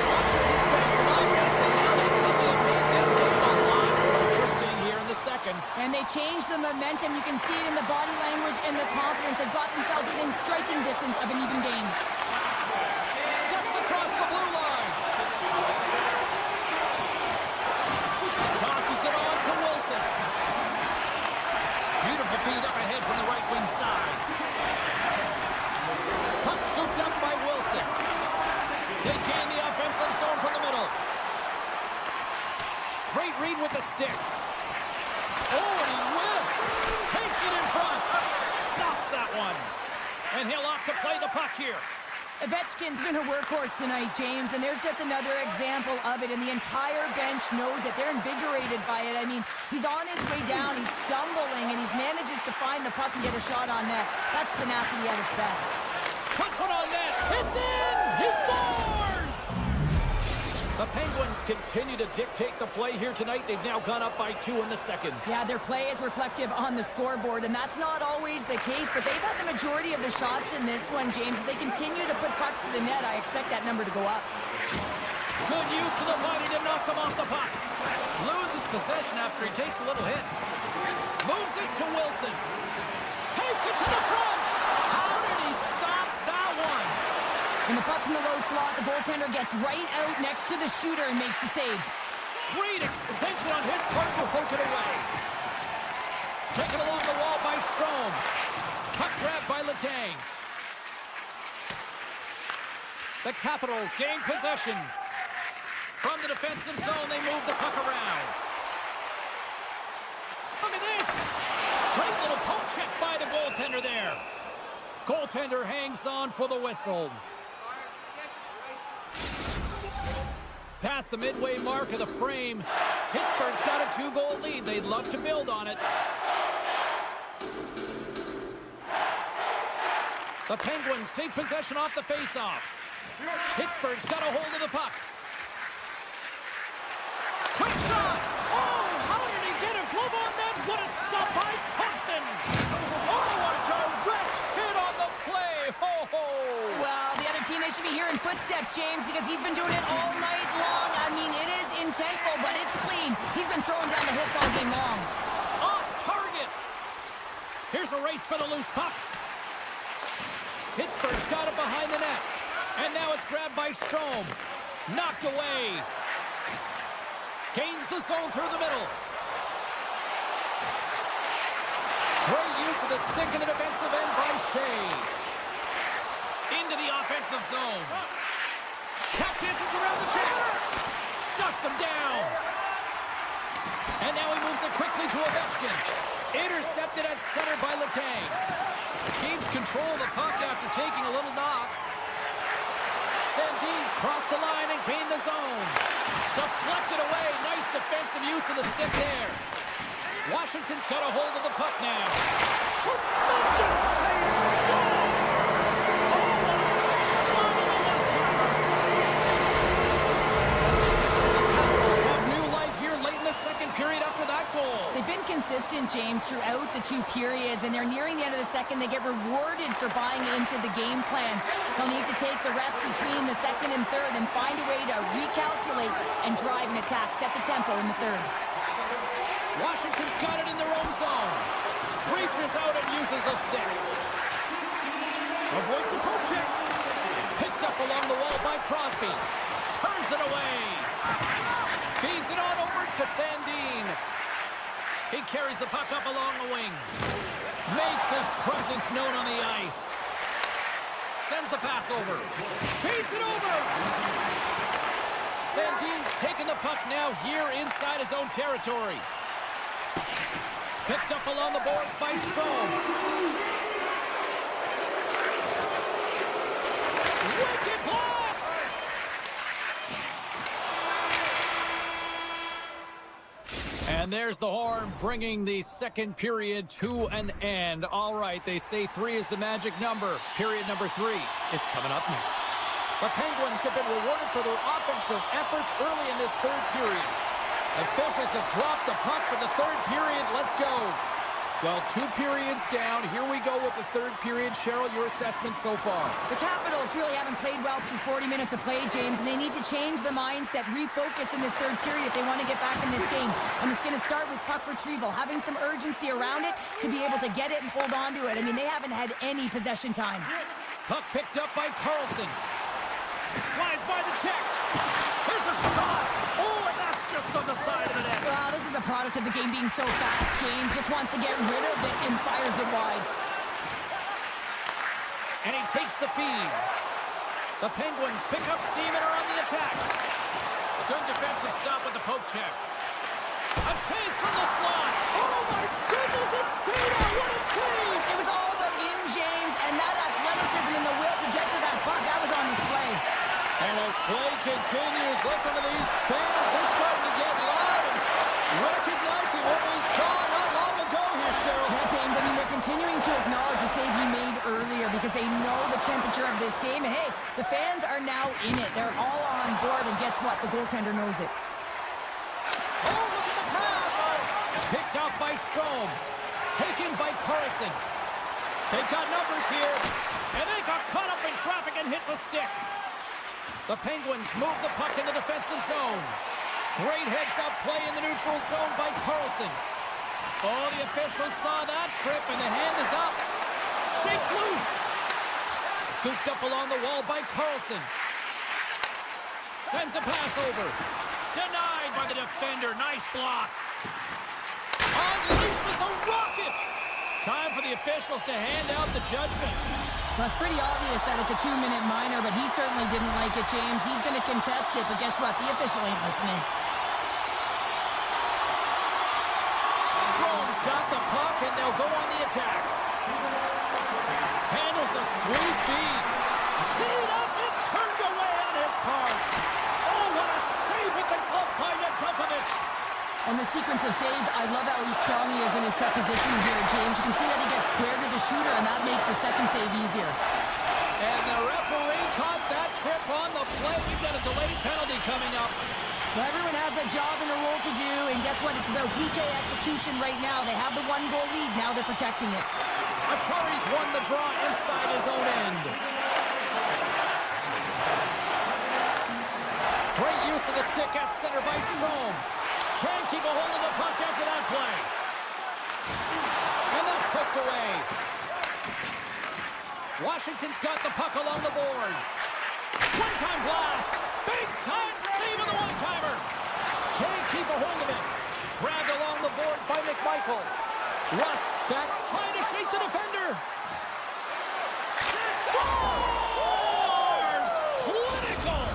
Washington starts some offense, and now they suddenly have made this game a lot more interesting here in the second. And they changed the momentum. You can see it in the body language and the confidence. They've got themselves within striking distance of an even game. Steps across the blue line. Tosses it on to Wilson. Beautiful feed up ahead from the right wing side. Puck scooped up by Wilson. They gain the offensive zone from the middle. Great read with the stick. Oh, and he whiffs. Takes it in front. Stops that one. And he'll opt to play the puck here. Ovechkin's been a workhorse tonight, James, and there's just another example of it, and the entire bench knows that they're invigorated by it. I mean, he's on his way down, he's stumbling, and he manages to find the puck and get a shot on net. That's tenacity at its best. Puts one on net. It's in! He scores! The Penguins continue to dictate the play here tonight. They've now gone up by 2 in the second. Yeah, their play is reflective on the scoreboard, and that's not always the case, but they've had the majority of the shots in this one, James. As they continue to put pucks to the net, I expect that number to go up. Good use of the body to knock them off the puck. Loses possession after he takes a little hit. Moves it to Wilson. Takes it to the front. How did he stop that one? When the puck's in the low slot, the goaltender gets right out next to the shooter and makes the save. Great extension on his part to poke it away. Taken along the wall by Strome. Puck grabbed by Letang. The Capitals gain possession. From the defensive zone, they move the puck around. Look at this! Great little poke check by the goaltender there. Goaltender hangs on for the whistle. Past the midway mark of the frame, Pittsburgh's got a 2-goal lead. They'd love to build on it. The Penguins take possession off the faceoff. Pittsburgh's got a hold of the puck. Quick shot! Oh, how did he get a glove on that? What a stop by Thompson! Oh, a direct hit on the play! Ho, ho! Well, the other team, they should be hearing footsteps, James, because he's been doing it all night long. I mean, it is intentful, but it's clean. He's been throwing down the hits all game long. Off target! Here's a race for the loose puck. Pittsburgh's got it behind the net. And now it's grabbed by Strome. Knocked away. Gains the zone through the middle. Great use of the stick in the defensive end by Shea. Into the offensive zone. Cap dances around the check. Shuts him down. And now he moves it quickly to Ovechkin. Intercepted at center by Letang. Keeps control of the puck after taking a little knock. Sandin's crossed the line and gained the zone. Deflected away. Nice defensive use of the stick there. Washington's got a hold of the puck now. Tremendous save. Scores! Oh, what a shot of the one-timer. The Capitals have new life here late in the second period after that goal. They've been consistent, James, throughout the 2 periods, and they're nearing the end of the second. They get rewarded for buying into the game plan. They'll need to take the rest between the second and third and find a way to recalculate and drive an attack, set the tempo in the third. Washington's got it in their own zone. Reaches out and uses the stick. Avoids the poke check. Picked up along the wall by Crosby. Turns it away. Feeds it on over to Sandin. He carries the puck up along the wing. Makes his presence known on the ice. Sends the pass over. Feeds it over. Sandin's taking the puck now here inside his own territory. Picked up along the boards by Strome. Wicked blast! And there's the horn, bringing the second period to an end. All right, they say 3 is the magic number. Period number 3 is coming up next. The Penguins have been rewarded for their offensive efforts early in this third period. Officials have dropped the puck for the third period. Let's go. Well, 2 periods down. Here we go with the third period. Cheryl, your assessment so far? The Capitals really haven't played well through 40 minutes of play, James, and they need to change the mindset, refocus in this third period if they want to get back in this game. And it's going to start with puck retrieval, having some urgency around it to be able to get it and hold on to it. I mean, they haven't had any possession time. Puck picked up by Carlson. Slides by the check. Here's a shot. Oh, and that's just on the side of the net. Wow, this is a product of the game being so fast. James just wants to get rid of it and fires it wide. And he takes the feed. The Penguins pick up steam and are on the attack. Good defensive stop with the poke check. A chance from the slot. Oh, my goodness, it stayed out. What a save. It was all but in, James, and that athleticism and the will to get to that puck, that was on display. And as play continues, listen to these fans. They're starting to get loud and recognizing what we saw not long ago here, Cheryl. Yeah, James, I mean, they're continuing to acknowledge the save he made earlier because they know the temperature of this game. And, hey, the fans are now in it. They're all on board, and guess what? The goaltender knows it. Oh, look at the pass! Picked off by Strome. Taken by Carlson. They've got numbers here, and they got caught up in traffic and hits a stick. The Penguins move the puck in the defensive zone. Great heads-up play in the neutral zone by Carlson. Oh, the officials saw that trip, and the hand is up. Shakes loose. Scooped up along the wall by Carlson. Sends a pass over. Denied by the defender. Nice block. Unleashes a rocket. Time for the officials to hand out the judgment. Well, it's pretty obvious that it's a 2-minute minor, but he certainly didn't like it, James. He's going to contest it, but guess what? The official ain't listening. Strome's got the puck, and they'll go on the attack. Handles a sweet feed. Teed up and turned away on his part. Oh, what a save with the glove by Nedeljkovic. On the sequence of saves, I love how strong he is in his set position here, James. You can see that he gets square to the shooter, and that makes the second save easier. And the referee caught that trip on the play. We've got a delayed penalty coming up. Well, everyone has a job and a role to do, and guess what? It's about PK execution right now. They have the 1-goal lead. Now they're protecting it. Achari's won the draw inside his own end. Great use of the stick at center by Strome. Can't keep a hold of the puck after that play. And that's poked away. Washington's got the puck along the boards. One-time blast. Big-time save on the one-timer. Can't keep a hold of it. Grabbed along the boards by McMichael. Rust's back, trying to shake the defender. Scores! Clinical!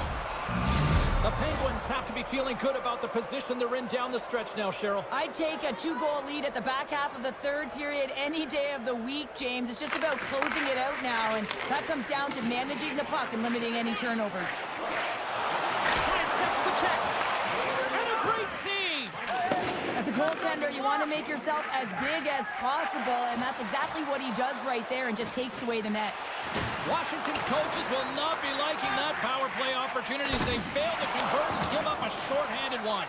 The Penguins have to be feeling good about the position they're in down the stretch now, Cheryl. I'd take a 2-goal lead at the back half of the third period any day of the week, James. It's just about closing it out now, and that comes down to managing the puck and limiting any turnovers. Sidesteps the check. And a great save. As a goaltender, you want to make yourself as big as possible, and that's exactly what he does right there and just takes away the net. Washington's coaches will not be liking that power play opportunity as they fail to convert and give up a shorthanded one.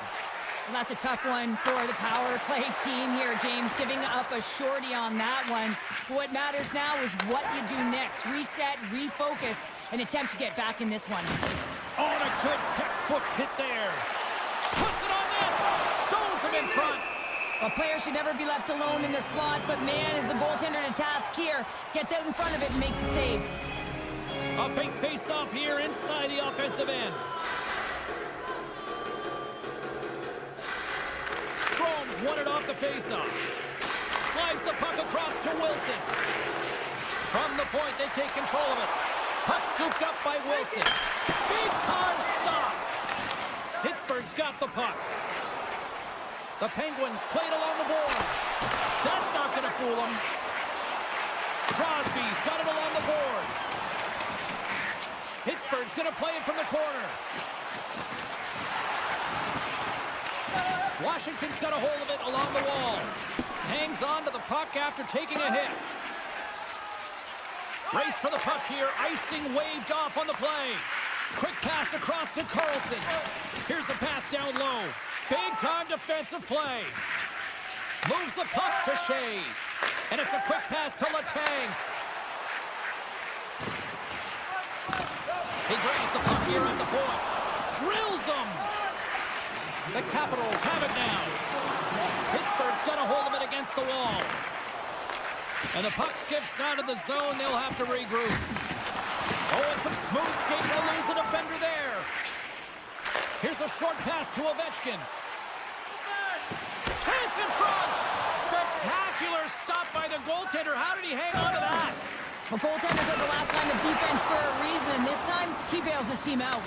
And that's a tough one for the power play team here, James, giving up a shorty on that one. But what matters now is what you do next. Reset, refocus, and attempt to get back in this one. Oh, and a good textbook hit there. Puts it on net. Stones him in front. A player should never be left alone in the slot, but man, is the goaltender to task here. Gets out in front of it and makes the save. A big face-off here inside the offensive end. Strome's won it off the faceoff. Slides the puck across to Wilson. From the point, they take control of it. Puck scooped up by Wilson. Big time stop. Pittsburgh's got the puck. The Penguins played along the boards. That's not going to fool them. Crosby's got it along the boards. Pittsburgh's going to play it from the corner. Washington's got a hold of it along the wall. Hangs on to the puck after taking a hit. Race for the puck here. Icing waved off on the play. Quick pass across to Carlson. Here's the pass down low. Big-time defensive play. Moves the puck to Shea. And it's a quick pass to Letang. He grabs the puck here at the point. Drills them. The Capitals have it now. Pittsburgh's got a hold of it against the wall. And the puck skips out of the zone. They'll have to regroup. Oh, it's a smooth skate to lose a defender there. Here's a short pass to Ovechkin. Chance in front. Spectacular stop by the goaltender. How did he hang on to that? Well, goaltenders are the last line of defense for a reason. This time, he bails his team out.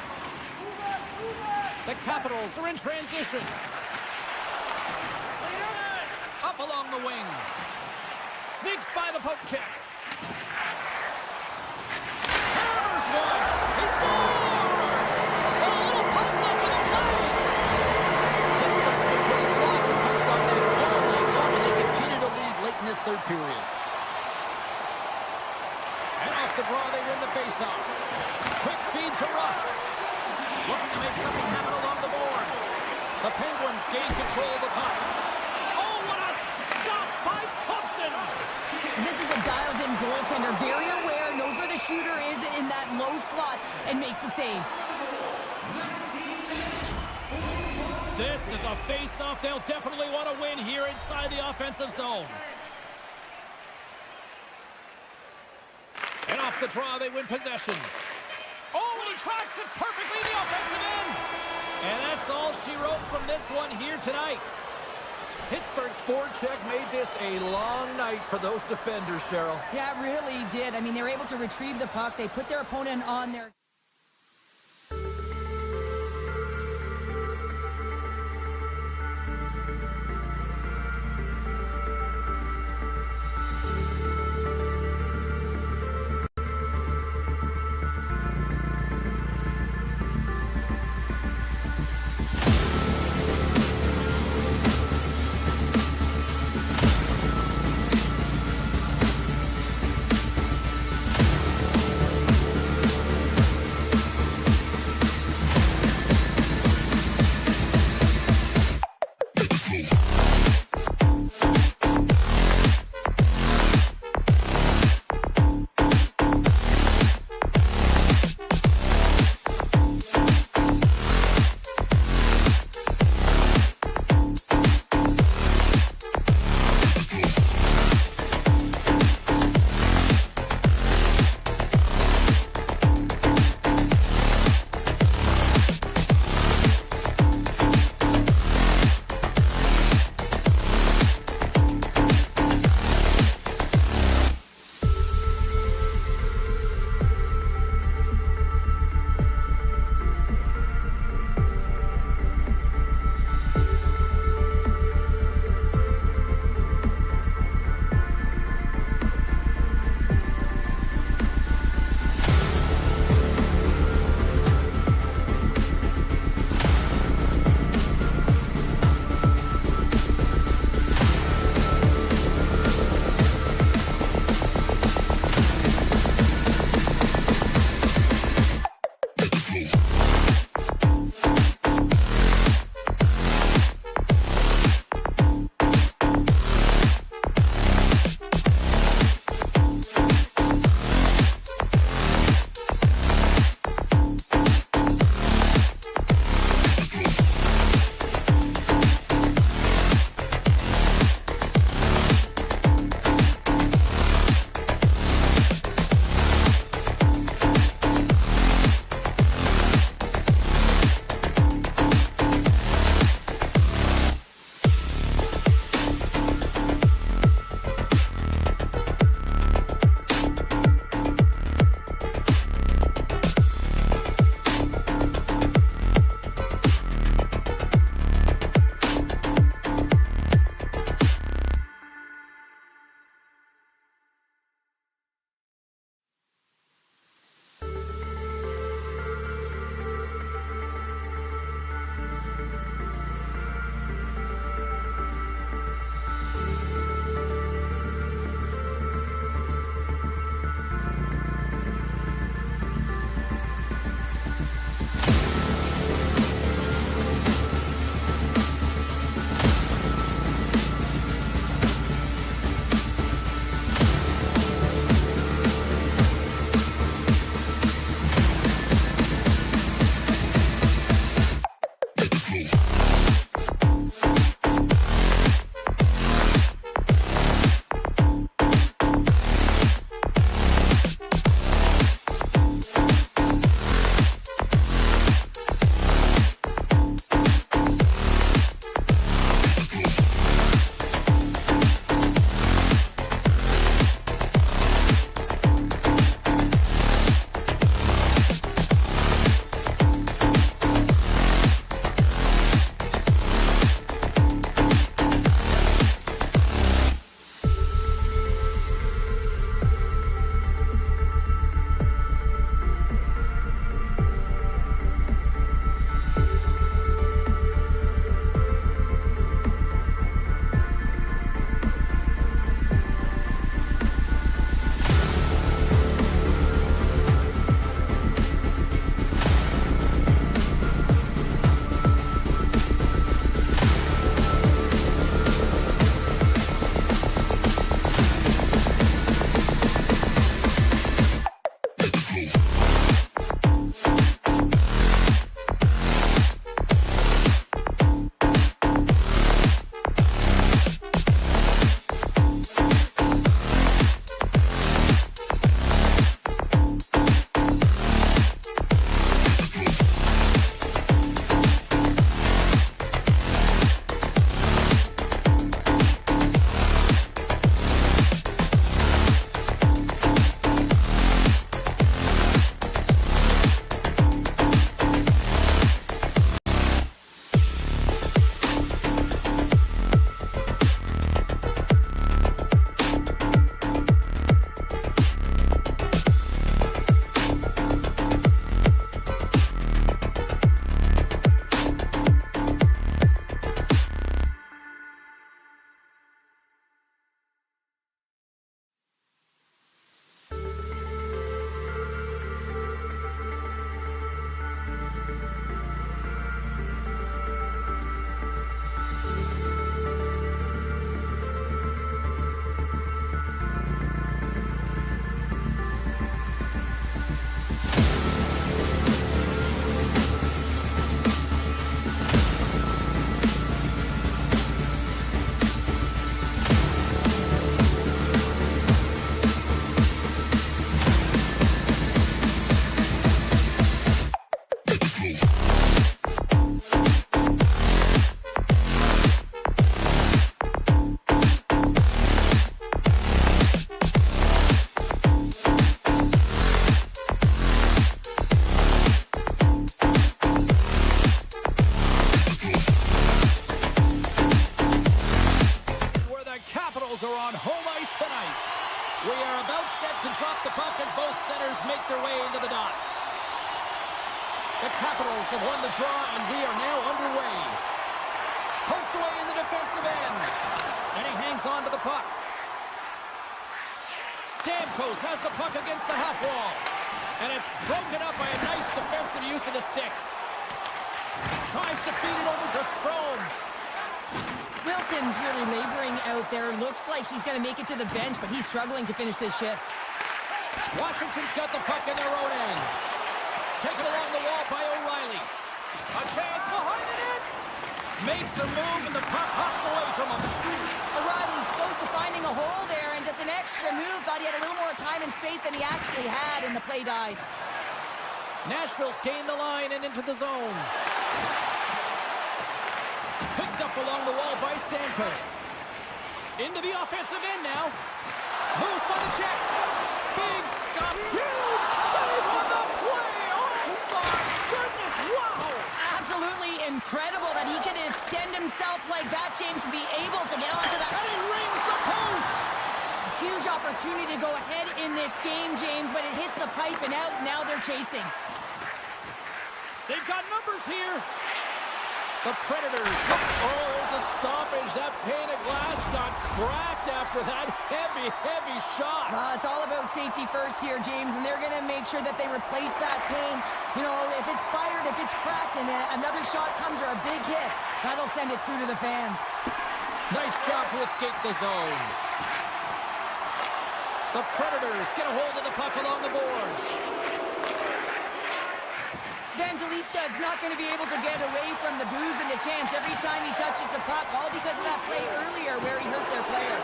The Capitals are in transition. Up along the wing. Sneaks by the poke check. Hammers one. He scores! A little puck luck in the play. Pittsburgh's been putting lots of pucks on net all night long, and they continue to lead late in this third period. And off the draw, they win the faceoff. Quick feed to Rust. Looking to make something happen along the boards. The Penguins gain control of the puck. Oh, what a stop by Thompson! This is a dialed-in goaltender, very aware, knows where the shooter is in that low slot, and makes the save. This is a face-off they'll definitely want to win here inside the offensive zone. And off the draw, they win possession. Oh, and he tracks it perfectly in the offensive end. And that's all she wrote from this one here tonight. Pittsburgh's forecheck made this a long night for those defenders, Cheryl. Yeah, it really did. I mean, they were able to retrieve the puck. They put their opponent on their... Predators make their way into the dot. The Capitals have won the draw, and we are now underway. Poked away in the defensive end. And he hangs on to the puck. Stamkos has the puck against the half wall. And it's broken up by a nice defensive use of the stick. Tries to feed it over to Strome. Wilson's really laboring out there. Looks like he's going to make it to the bench, but he's struggling to finish this shift. Washington's got the puck in their own end. Taken along the wall by O'Reilly. A chance behind the net. Makes the move, and the puck hops away from him. O'Reilly's close to finding a hole there, and just an extra move. Thought he had a little more time and space than he actually had, and the play dies. Nashville's gained the line and into the zone. Picked up along the wall by Stamkos. Into the offensive end now. Moves by the check. Big stop. Huge save on the play. Oh, my goodness. Wow. Absolutely incredible that he could extend himself like that, James, to be able to get onto that. And he rings the post. Huge opportunity to go ahead in this game, James, but it hits the pipe and out. Now they're chasing. They've got numbers here. The Predators. Oh, there's a stoppage. That pane of glass got cracked after that heavy, heavy shot. It's all about safety first here, James, and they're going to make sure that they replace that pane. You know, if it's spired, if it's cracked, and another shot comes or a big hit, that'll send it through to the fans. Nice job to escape the zone. The Predators get a hold of the puck along the boards. Evangelista's not going to be able to get away from the booze and the chance every time he touches the puck, all because of that play earlier where he hurt their player.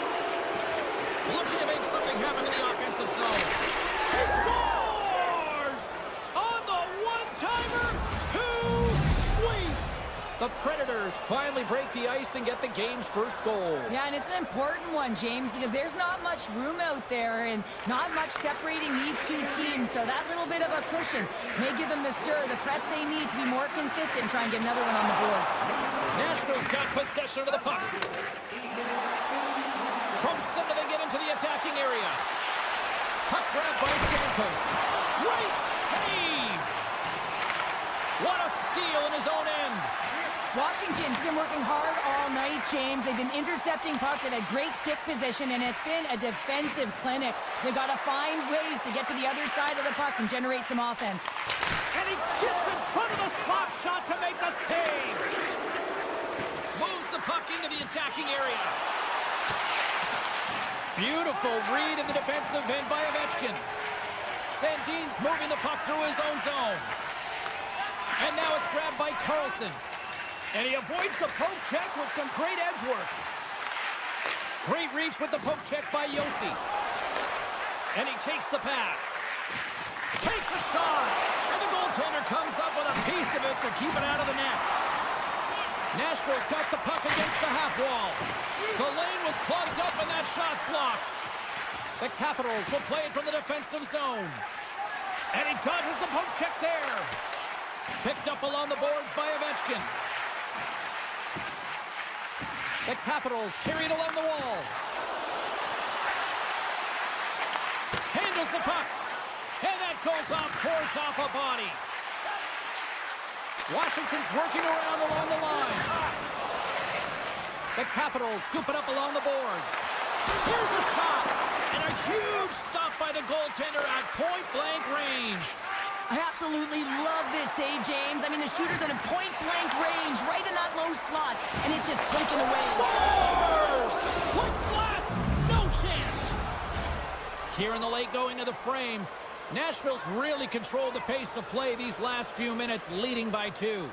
Looking to make something happen in the offensive zone. He scores! On the one-timer, too sweet! The Predators finally break the ice and get the game's first goal. Yeah, and it's an important one, James, because there's not much room out there and not much separating these two teams, so that little bit of a cushion may give them the stir, the press they need to be more consistent and try and get another one on the board. Nashville's got possession of the puck. From center, they get into the attacking area. Puck grab by Stamkos. Great save! What a steal in his own end. Washington's been working hard all night, James. They've been intercepting pucks. They've had great stick position, and it's been a defensive clinic. They've got to find ways to get to the other side of the puck and generate some offense. And he gets in front of the slap shot to make the save. Moves the puck into the attacking area. Beautiful read in the defensive end by Ovechkin. Sandin's moving the puck through his own zone. And now it's grabbed by Carlson. And he avoids the poke check with some great edge work. Great reach with the poke check by Yossi. And he takes the pass. Takes a shot. And the goaltender comes up with a piece of it to keep it out of the net. Nashville's got the puck against the half wall. The lane was plugged up and that shot's blocked. The Capitals will play it from the defensive zone. And he dodges the poke check there. Picked up along the boards by Ovechkin. The Capitals carry it along the wall. Handles the puck. And that goes off, pours off a body. Washington's working around along the line. The Capitals scoop it up along the boards. Here's a shot. And a huge stop by the goaltender at point-blank range. I absolutely love this save, James. I mean, the shooter's in a point-blank range, right in that low slot, and it's just taken away. Scores! Quick blast! No chance! Here in the late going to the frame. Nashville's really controlled the pace of play these last few minutes, leading by 2.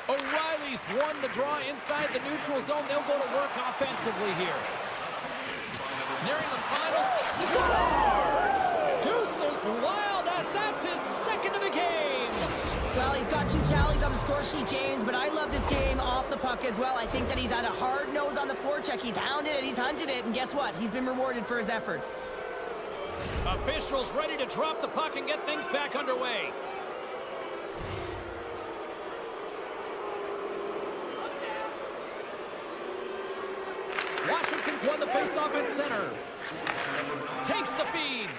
O'Reilly's won the draw inside the neutral zone. They'll go to work offensively here. Nearing the final. Scores! Deuces wild as that's his second of the game. Well, he's got 2 tallies on the score sheet, James, but I love this game off the puck as well. I think that he's had a hard nose on the forecheck. He's hounded it, he's hunted it, and guess what? He's been rewarded for his efforts. Officials ready to drop the puck and get things back underway. Washington's won the faceoff at center. Takes the feed.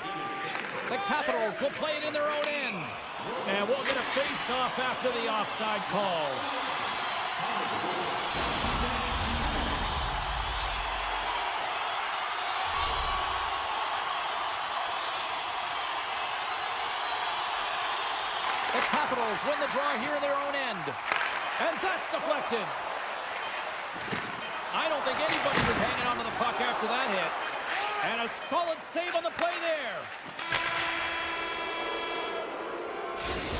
The Capitals will play it in their own end. And we'll get a face-off after the offside call. The Capitals win the draw here in their own end. And that's deflected. I don't think anybody was hanging on to the puck after that hit. And a solid save on the play there.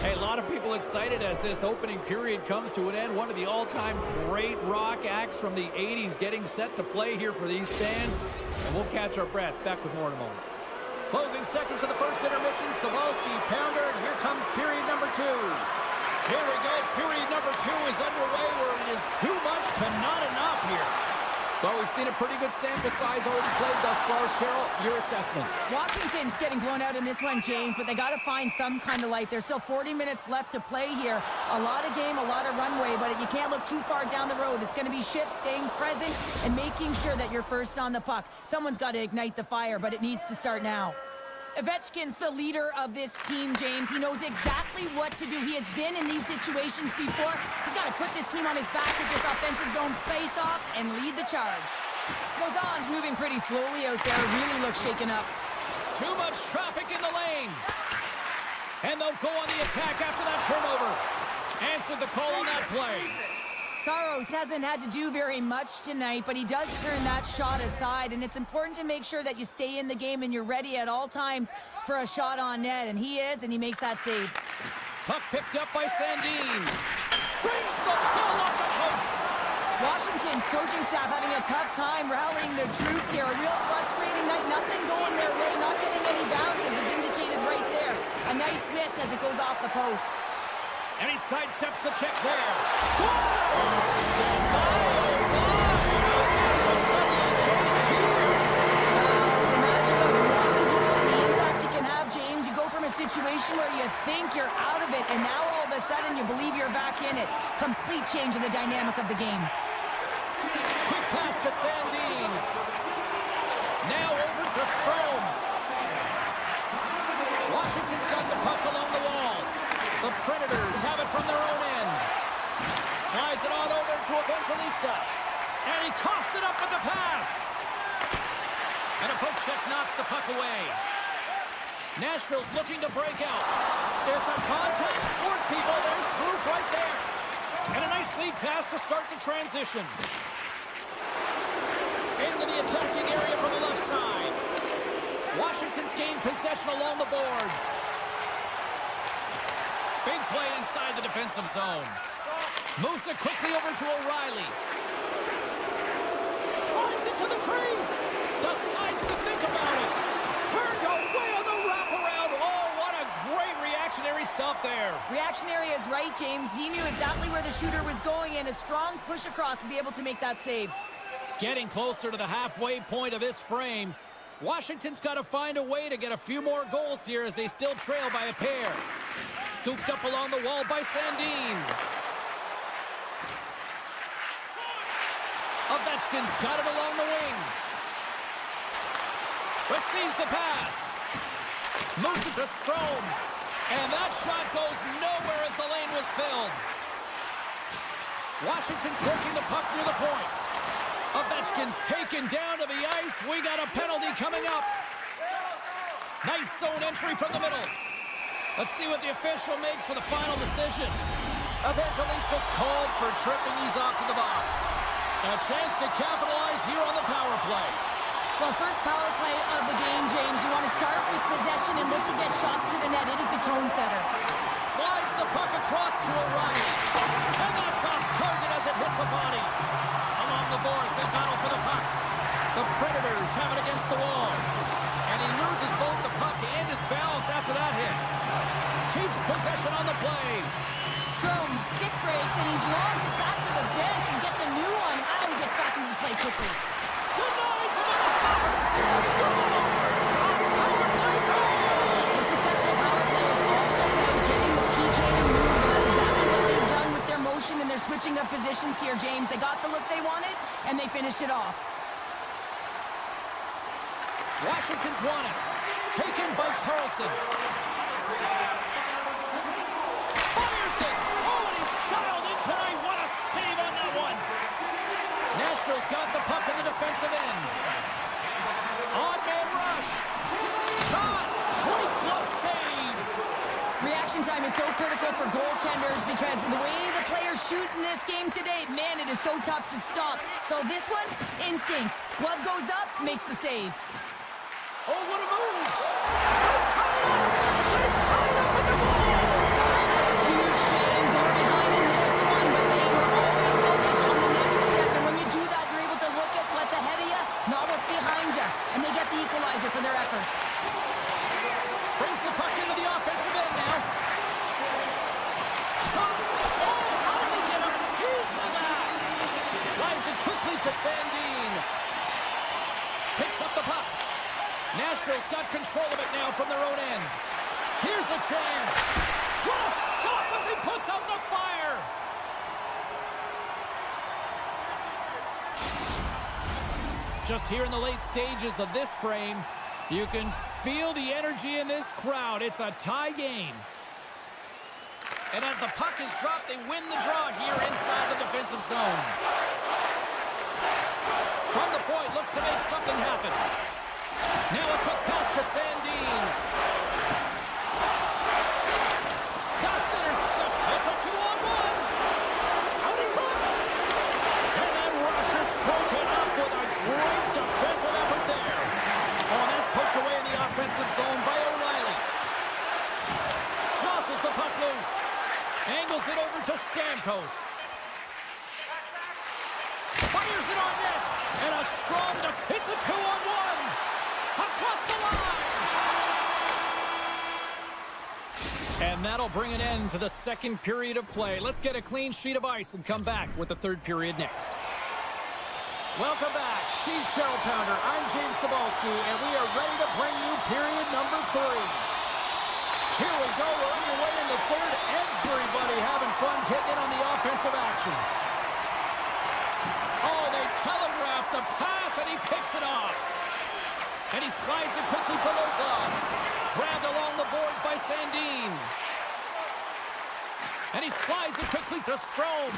Hey, a lot of people excited as this opening period comes to an end. One of the all-time great rock acts from the 80s getting set to play here for these fans. And we'll catch our breath. Back with more in a moment. Closing seconds of the first intermission. Savalski, pounder, and here comes period number 2. Here we go. Period number 2 is underway where it is too much to not enough here. Well, we've seen a pretty good sample size already played thus far. Cheryl, your assessment. Washington's getting blown out in this one, James, but they got to find some kind of life. There's still 40 minutes left to play here. A lot of game, a lot of runway, but you can't look too far down the road. It's going to be shifts, staying present, and making sure that you're first on the puck. Someone's got to ignite the fire, but it needs to start now. Ovechkin's the leader of this team, James. He knows exactly what to do. He has been in these situations before. He's got to put this team on his back with this offensive zone face-off and lead the charge. Lausanne's moving pretty slowly out there. Really looks shaken up. Too much traffic in the lane. And they'll go on the attack after that turnover. Answered the call on that play. Saros hasn't had to do very much tonight, but he does turn that shot aside, and it's important to make sure that you stay in the game and you're ready at all times for a shot on net, and he is, and he makes that save. Puck picked up by Sandin. Brings the ball off the post. Washington's coaching staff having a tough time rallying their troops here. A real frustrating night, nothing going their way, not getting any bounces. It's indicated right there. A nice miss as it goes off the post. And he sidesteps the check there. Scores! There's a sudden change here. It's a magic of one goal and the impact you can have, James. You go from a situation where you think you're out of it, and now all of a sudden you believe you're back in it. Complete change of the dynamic of the game. Quick pass to Sandin. Now over to Strome. Washington's got the puck along the wall. The Predators have it from their own end. Slides it on over to Evangelista. And he coughs it up with the pass. And a poke check knocks the puck away. Nashville's looking to break out. It's a contact sport, people. There's proof right there. And a nice lead pass to start the transition. Into the attacking area from the left side. Washington's gained possession along the boards. Big play inside the defensive zone. Moves it quickly over to O'Reilly. Drives it to the crease. Decides to think about it. Turned away on the wraparound. Oh, what a great reactionary stop there. Reactionary is right, James. He knew exactly where the shooter was going, and a strong push across to be able to make that save. Getting closer to the halfway point of this frame. Washington's got to find a way to get a few more goals here as they still trail by a pair. Scooped up along the wall by Sandin. Ovechkin's got it along the wing. Receives the pass. Moves it to Strome. And that shot goes nowhere as the lane was filled. Washington's working the puck near the point. Ovechkin's taken down to the ice. We got a penalty coming up. Nice zone entry from the middle. Let's see what the official makes for the final decision. Evangelista's called for tripping. He's off to the box. And a chance to capitalize here on the power play. Well, first power play of the game, James. You want to start with possession and look to get shots to the net. It is the tone setter. Slides the puck across to O'Reilly. And that's off target as it hits a body. Along the boards, they battle for the puck. The Predators have it against the wall. And he loses both the puck and his balance after that hit. Keeps possession on the play. Strome stick breaks, and he's lost it back to the bench and gets a new one. How do he get back into the play quickly? Denies him on the stopper. Scores! A power play goal! The successful power play is all about getting the PK to move, and that's exactly what they've done with their motion and their switching of positions here, James. They got the look they wanted, and they finished it off. Washington's won it. Taken by Carlson. Fires it. Oh, and he's dialed in tonight. What a save on that one. Nashville's got the puck in the defensive end. Odd man rush. Shot. Great glove save. Reaction time is so critical for goaltenders because the way the players shoot in this game today, man, it is so tough to stop. So this one, instincts. Glove goes up, makes the save. Oh, what a move. They're tied up. They're tied up in the goal. That was huge, James. They were behind in this one, but they were always focused on the next step. And when you do that, you're able to look at what's ahead of you, not what's behind you. And they get the equalizer for their efforts. Brings the puck into the offensive end now. Shot. Oh, how did he get a piece of that? Slides it quickly to Sandin. Picks up the puck. Nashville's got control of it now from their own end. Here's a chance. What a stop as he puts out the fire. Just here in the late stages of this frame, you can feel the energy in this crowd. It's a tie game. And as the puck is dropped, they win the draw here inside the defensive zone. From the point, looks to make something happen. Now a quick pass to Sandin. That's intercepted. That's a 2-on-1. Out in front. And that rush is broken up with a great defensive effort there. Oh, and that's poked away in the offensive zone by O'Reilly. Jostles the puck loose. Angles it over to Stamkos. Fires it on net. And a strong it's a 2-on-1. Across the line. And that'll bring an end to the second period of play. Let's get a clean sheet of ice and come back with the third period next. Welcome back. She's Cheryl Pounder. I'm James Cebulski, and we are ready to bring you period number 3. Here we go. We're underway in the third. Everybody having fun getting in on the offensive action. Oh, they telegraphed the pass, and he picks it off. And he slides it quickly to Lozon. Grabbed along the boards by Sandin. And he slides it quickly to Strome.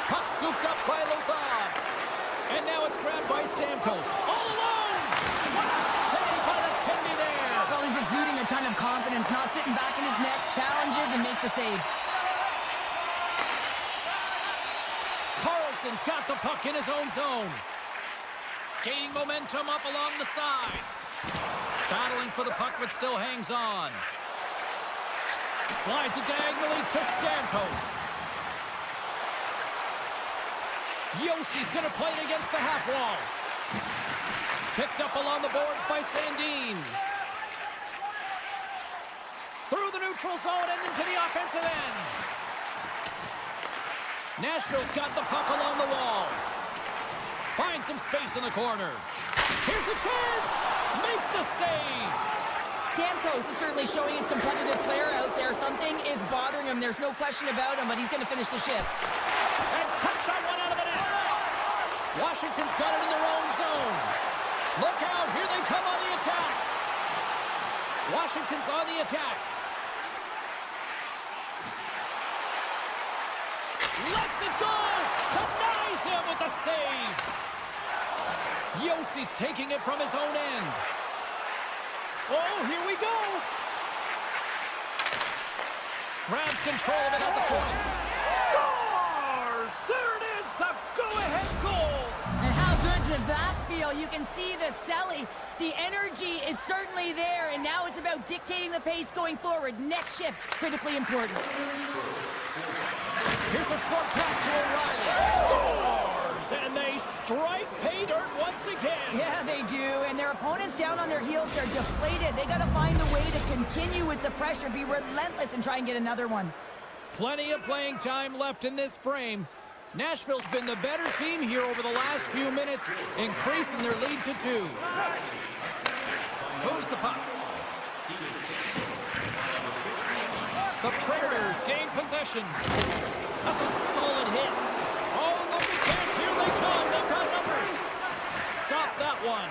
Puck scooped up by Lozon. And now it's grabbed by Stamkos. All alone! What a save by the Tendy there! Well, he's exuding a ton of confidence, not sitting back in his net, challenges and make the save. Carlson's got the puck in his own zone. Gaining momentum up along the side. Battling for the puck, but still hangs on. Slides it diagonally to Stamkos. Yossi's going to play it against the half wall. Picked up along the boards by Sandin. Through the neutral zone and into the offensive end. Nashville's got the puck along the wall. Finds some space in the corner. Here's a chance. Makes the save. Stamkos is certainly showing his competitive flair out there. Something is bothering him. There's no question about him, but he's going to finish the shift. And cut that one out of the net. Washington's got it in their own zone. Look out. Here they come on the attack. Washington's on the attack. Lets it go. Denies him with the save. Yossi's taking it from his own end. Oh, here we go. Grabs control of it at the point. Scores! There it is, the go-ahead goal. And how good does that feel? You can see the Selly. The energy is certainly there, and now it's about dictating the pace going forward. Next shift, critically important. Here's a short pass to O'Reilly. Scores! And they strike pay dirt once again. Yeah, they do. And their opponents down on their heels, they're deflated. They got to find a way to continue with the pressure, be relentless, and try and get another one. Plenty of playing time left in this frame. Nashville's been the better team here over the last few minutes, increasing their lead to 2. Moves the puck. The Predators gain possession. That's a solid hit. Oh, look at this. Here they come. They've got numbers. Stop that one.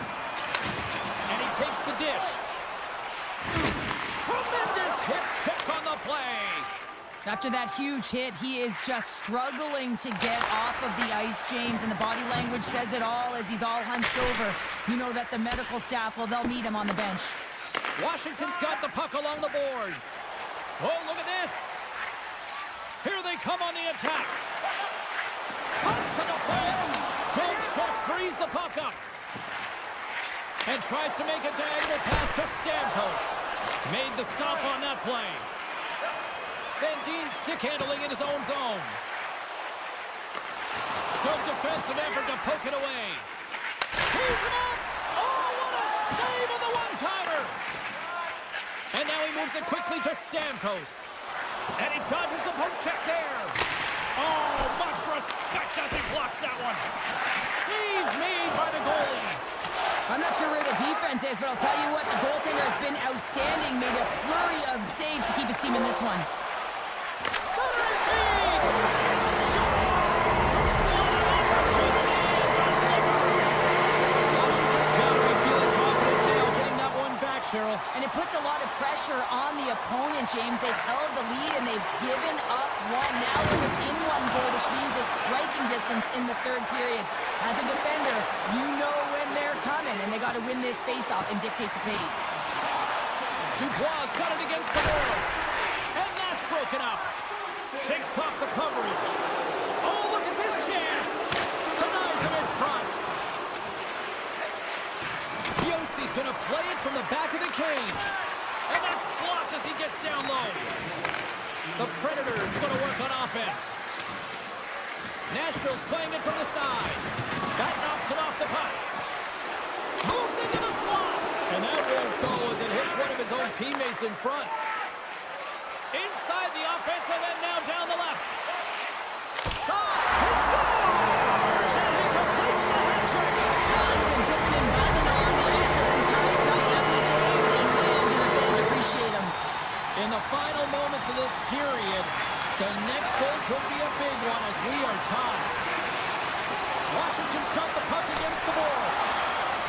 And he takes the dish. Tremendous hip check on the play. After that huge hit, he is just struggling to get off of the ice, James, and the body language says it all as he's all hunched over. You know that the medical staff, well, they'll meet him on the bench. Washington's got the puck along the boards. Oh, look at this. Here they come on the attack. Cuts to the point. Good check, frees the puck up. And tries to make a diagonal pass to Stamkos. Made the stop on that play. Sandin stick handling in his own zone. Good defensive effort to poke it away. He's him up. Oh, what a save on the one-timer. And now he moves it quickly to Stamkos. And he dodges the poke check there. Oh, much respect as he blocks that one. Save made by the goalie. I'm not sure where the defense is, but I'll tell you what, the goaltender has been outstanding. Made a flurry of saves to keep his team in this one. Southern feed! He scores! What an opportunity! Washington's got to be feeling confident now getting that one back, Cheryl. And it puts a lot of pressure on the opponent, James. They've held the lead and they've given up one. Now they're within one goal, which means it's striking distance in the third period. As a defender, you know when they're coming, and they got to win this faceoff and dictate the pace. Dubois got it against the boards. And that's broken up. Shakes off the coverage. Oh, look at this chance. Denies him in front. Yossi's going to play it from the back of the cage. And that's blocked as he gets down low. The Predators going to work on offense. Nashville's playing it from the side. That knocks it off the puck. Moves into the slot. And that won't go as it hits one of his own teammates in front. Inside the offensive end, now down the left. Shot! He scores! And he completes the hat trick! He's been zipping and buzzing on the ice this entire night, hasn't he, James? And man, do the fans appreciate him. In the final moments of this period, the next goal could be a big one as we are tied. Washington's got the puck against the boards.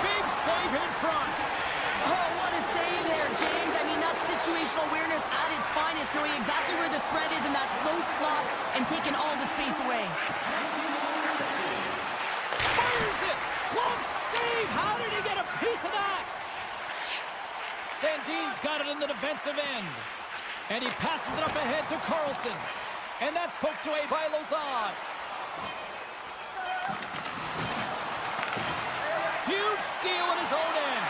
Big save in front. Oh, what a save there, James. I mean, that's situational awareness at its finest, knowing exactly where the threat is in that slow slot and taking all the space away. Fires it! Close save! How did he get a piece of that? Sandin's got it in the defensive end. And he passes it up ahead to Carlson. And that's poked away by Lozon. Huge steal in his own end.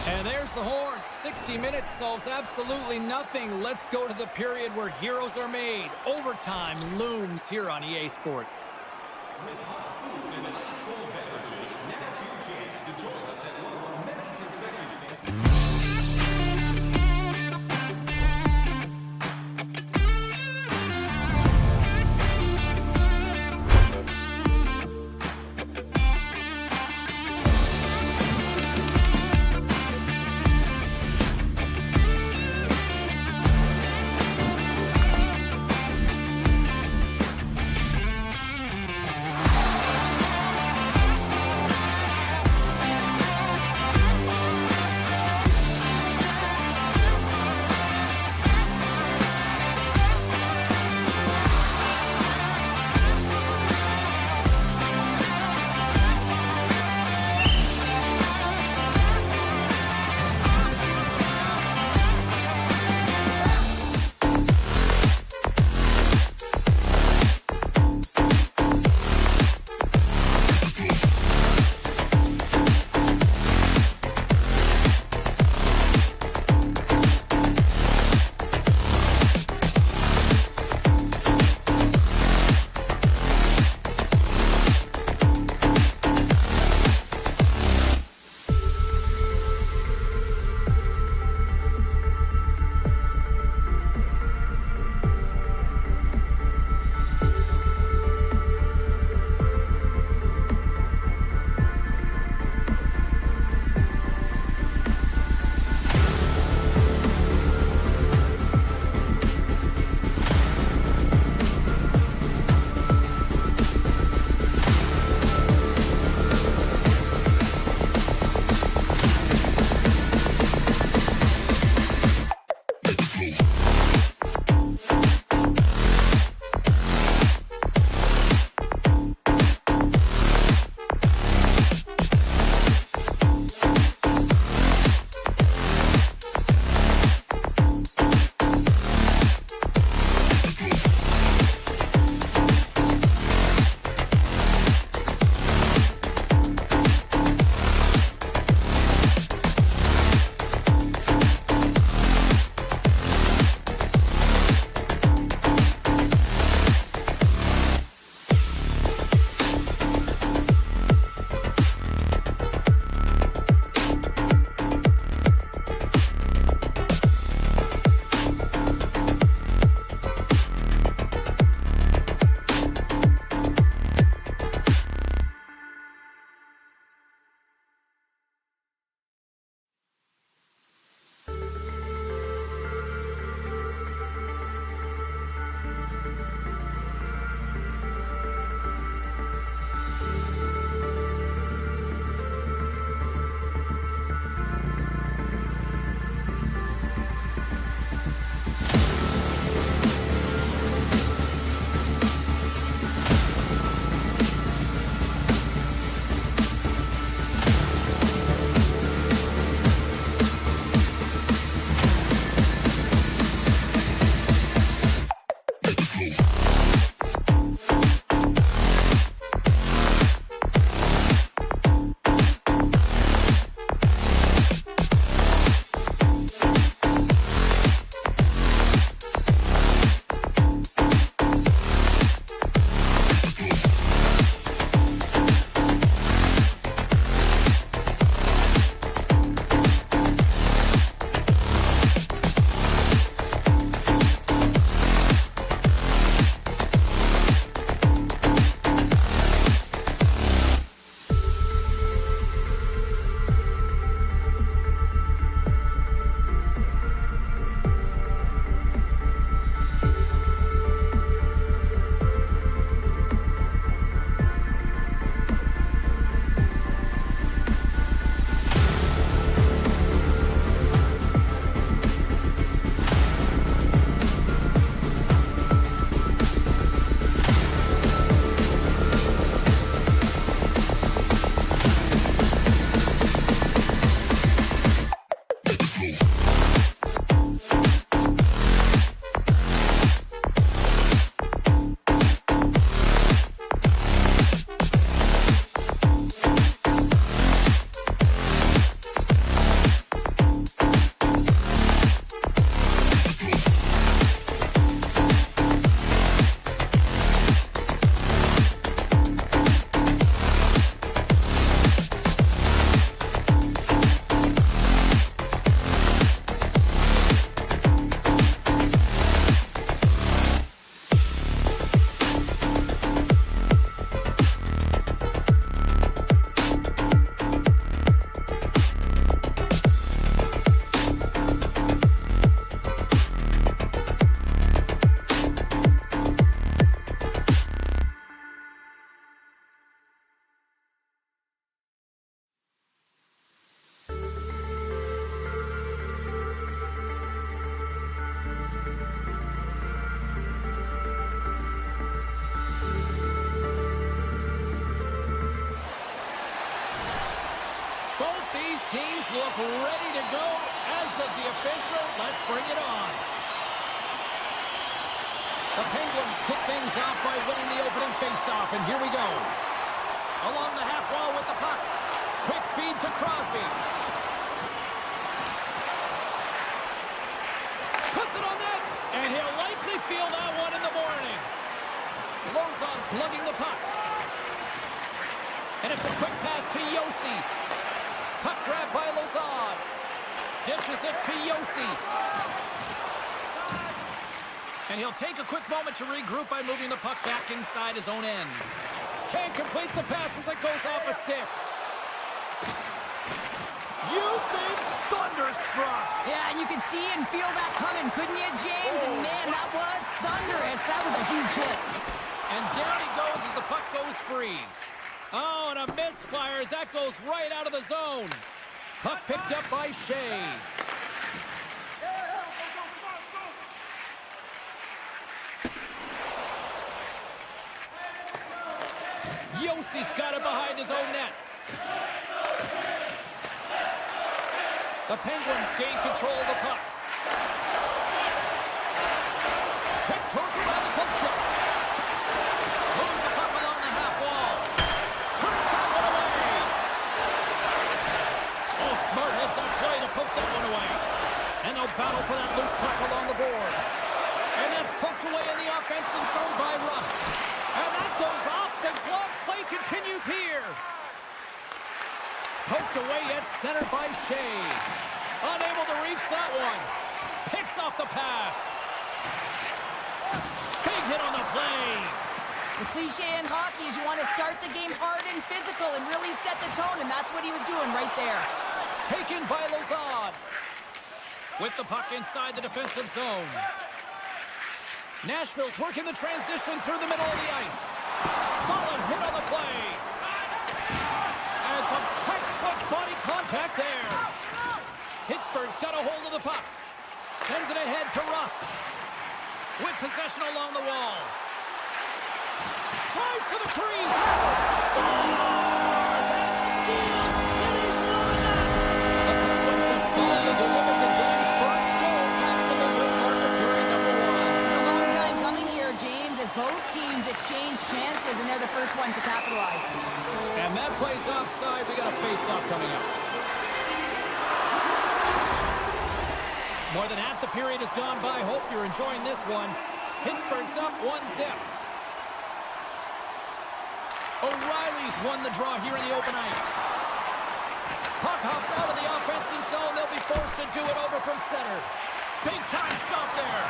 And there's the horn. 60 minutes solves absolutely nothing. Let's go to the period where heroes are made. Overtime looms here on EA Sports. ready to go, as does the official. Let's bring it on. The Penguins kick things off by winning the opening faceoff, and here we go. Along the half wall with the puck. Quick feed to Crosby. Puts it on net, and he'll likely feel that one in the morning. Lozon's lugging the puck. And it's a quick pass to Yossi. Puck grabbed by Lozon. Dishes it to Yossi. And he'll take a quick moment to regroup by moving the puck back inside his own end. Can't complete the pass as it goes off a stick. You've been thunderstruck. Yeah, and you can see and feel that coming, couldn't you, James? And man, that was thunderous. That was a huge hit. And down he goes as the puck goes free. Oh, and a misfire as that goes right out of the zone. Puck picked up by Shea. Yossi's got it behind his own net. The Penguins gain control of the puck. Tiptoes around the poke check. Moves the puck along the half wall. Turns that one away. Oh, smart hits that play to poke that one away. And they'll battle for that loose puck along the boards. And that's poked away in the offensive zone by Rust. And that goes off the glove. Play continues here. Poked away at center by Shea. Unable to reach that one. Picks off the pass. Big hit on the play. The cliche in hockey is you want to start the game hard and physical and really set the tone, and that's what he was doing right there. Taken by Lozon. With the puck inside the defensive zone. Nashville's working the transition through the middle of the ice. Solid hit on the play. And some textbook body contact there. Pittsburgh's got a hold of the puck. Sends it ahead to Rust. With possession along the wall. Drives to the crease. Scores! And Steel City's won! The Penguins have finally delivered the game's first goal past the midway mark of period number 1. It's a long time coming here, James, as both teams exchange chances, and they're the first one to capitalize. And that plays offside. We got a face-off coming up. More than half the period has gone by. Hope you're enjoying this one. Pittsburgh's up 1-0. O'Reilly's won the draw here in the open ice. Puck hops out of the offensive zone. They'll be forced to do it over from center. Big time stop there.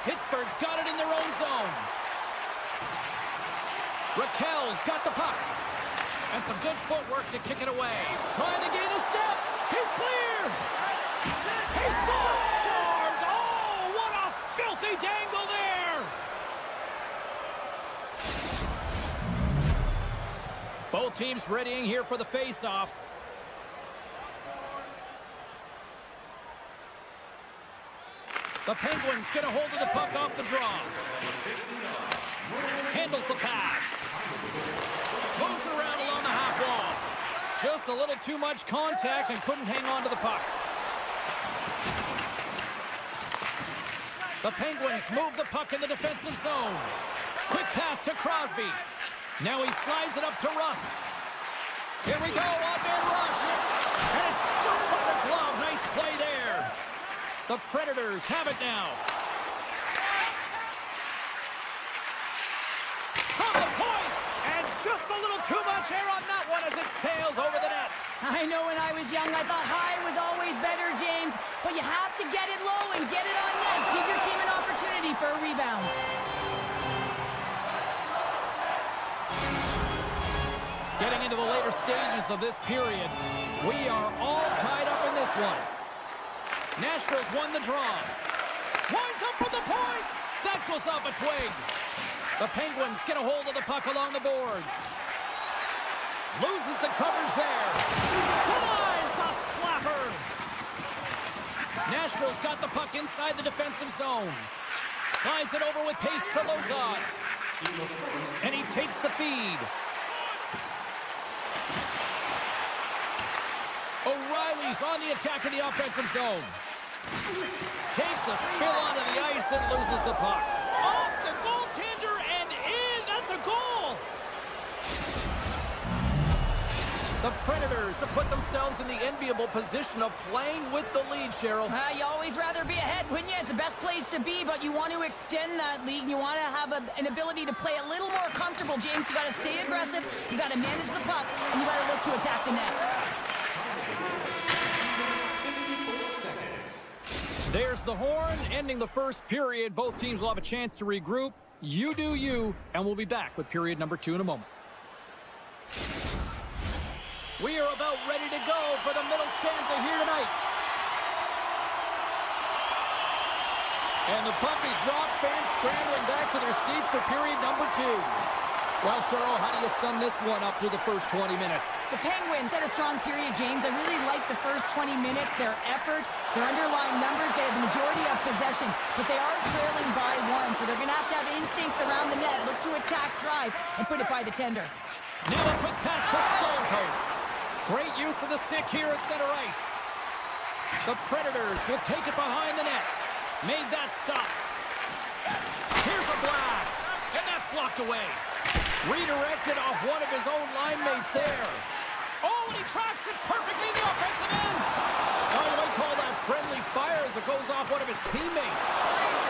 Pittsburgh's got it in their own zone. Raquel's got the puck. And some good footwork to kick it away. Trying to gain a step. He's clear. He scores! Oh, what a filthy dangle there! Both teams readying here for the face-off. The Penguins get a hold of the puck off the draw. Handles the pass. Moves it around along the half wall. Just a little too much contact and couldn't hang on to the puck. The Penguins move the puck in the defensive zone. Quick pass to Crosby. Now he slides it up to Rust. Here we go, on-man rush. And it's stopped by the glove. Nice play there. The Predators have it now. From the point. And just a little too much air on that one as it sails over the net. I know when I was young, I thought high was always better, James. But you have to get it low and get it on net. Give your team an opportunity for a rebound. Getting into the later stages of this period, we are all tied up in this one. Nashville's won the draw. Winds up from the point. That goes off a twig. The Penguins get a hold of the puck along the boards. Loses the coverage there. Denies the slapper. Nashville's got the puck inside the defensive zone. Slides it over with pace to Lozon. And he takes the feed. O'Reilly He's on the attack in the offensive zone. Takes a spill onto the ice and loses the puck. Off the goaltender and in. That's a goal. The Predators have put themselves in the enviable position of playing with the lead, Cheryl. You always rather be ahead, wouldn't you? It's the best place to be, but you want to extend that lead. You want to have an ability to play a little more comfortable, James. You got to stay aggressive, you got to manage the puck, and you got to look to attack the net. There's the horn, ending the first period. Both teams will have a chance to regroup. You do you, and we'll be back with period number 2 in a moment. We are about ready to go for the middle stanza here tonight. And the puck is dropped, fans scrambling back to their seats for period number 2. Well, Cheryl, how do you sum this one up through the first 20 minutes? The Penguins had a strong period, James. I really liked the first 20 minutes, their effort, their underlying numbers. They had the majority of possession, but they are trailing by 1, so they're going to have instincts around the net, look to attack, drive, and put it by the tender. Now a quick pass to Sneknest. Great use of the stick here at center ice. The Predators will take it behind the net. Made that stop. Here's a blast, and that's blocked away. Redirected off one of his own line mates there. Oh, and he tracks it perfectly in the offensive end. Oh, you might call that friendly fire as it goes off one of his teammates.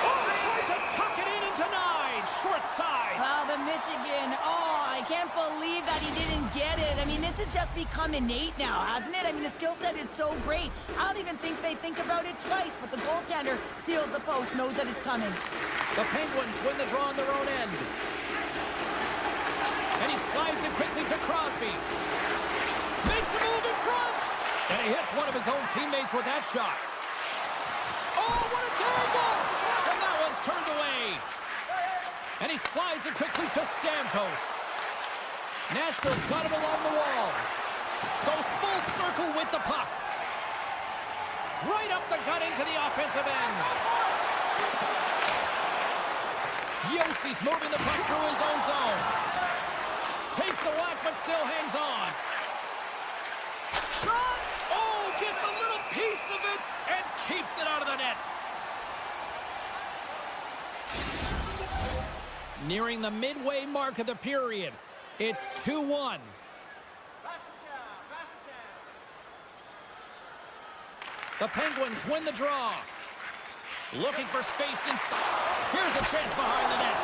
Oh, tried to tuck it in and denied. Short side. Wow, the Michigan. Oh, I can't believe that he didn't get it. I mean, this has just become innate now, hasn't it? I mean, the skill set is so great. I don't even think they think about it twice, but the goaltender seals the post, knows that it's coming. The Penguins win the draw on their own end. And he slides it quickly to Crosby. Makes the move in front. And he hits one of his own teammates with that shot. Oh, what a tangle! And that one's turned away. And he slides it quickly to Stamkos. Nashville's got it along the wall. Goes full circle with the puck. Right up the gut into the offensive end. Yossi's moving the puck through his own zone. Takes the whack, but still hangs on. Shot! Oh, gets a little piece of it and keeps it out of the net. Nearing the midway mark of the period. It's 2-1. The Penguins win the draw. Looking for space inside. Here's a chance behind the net.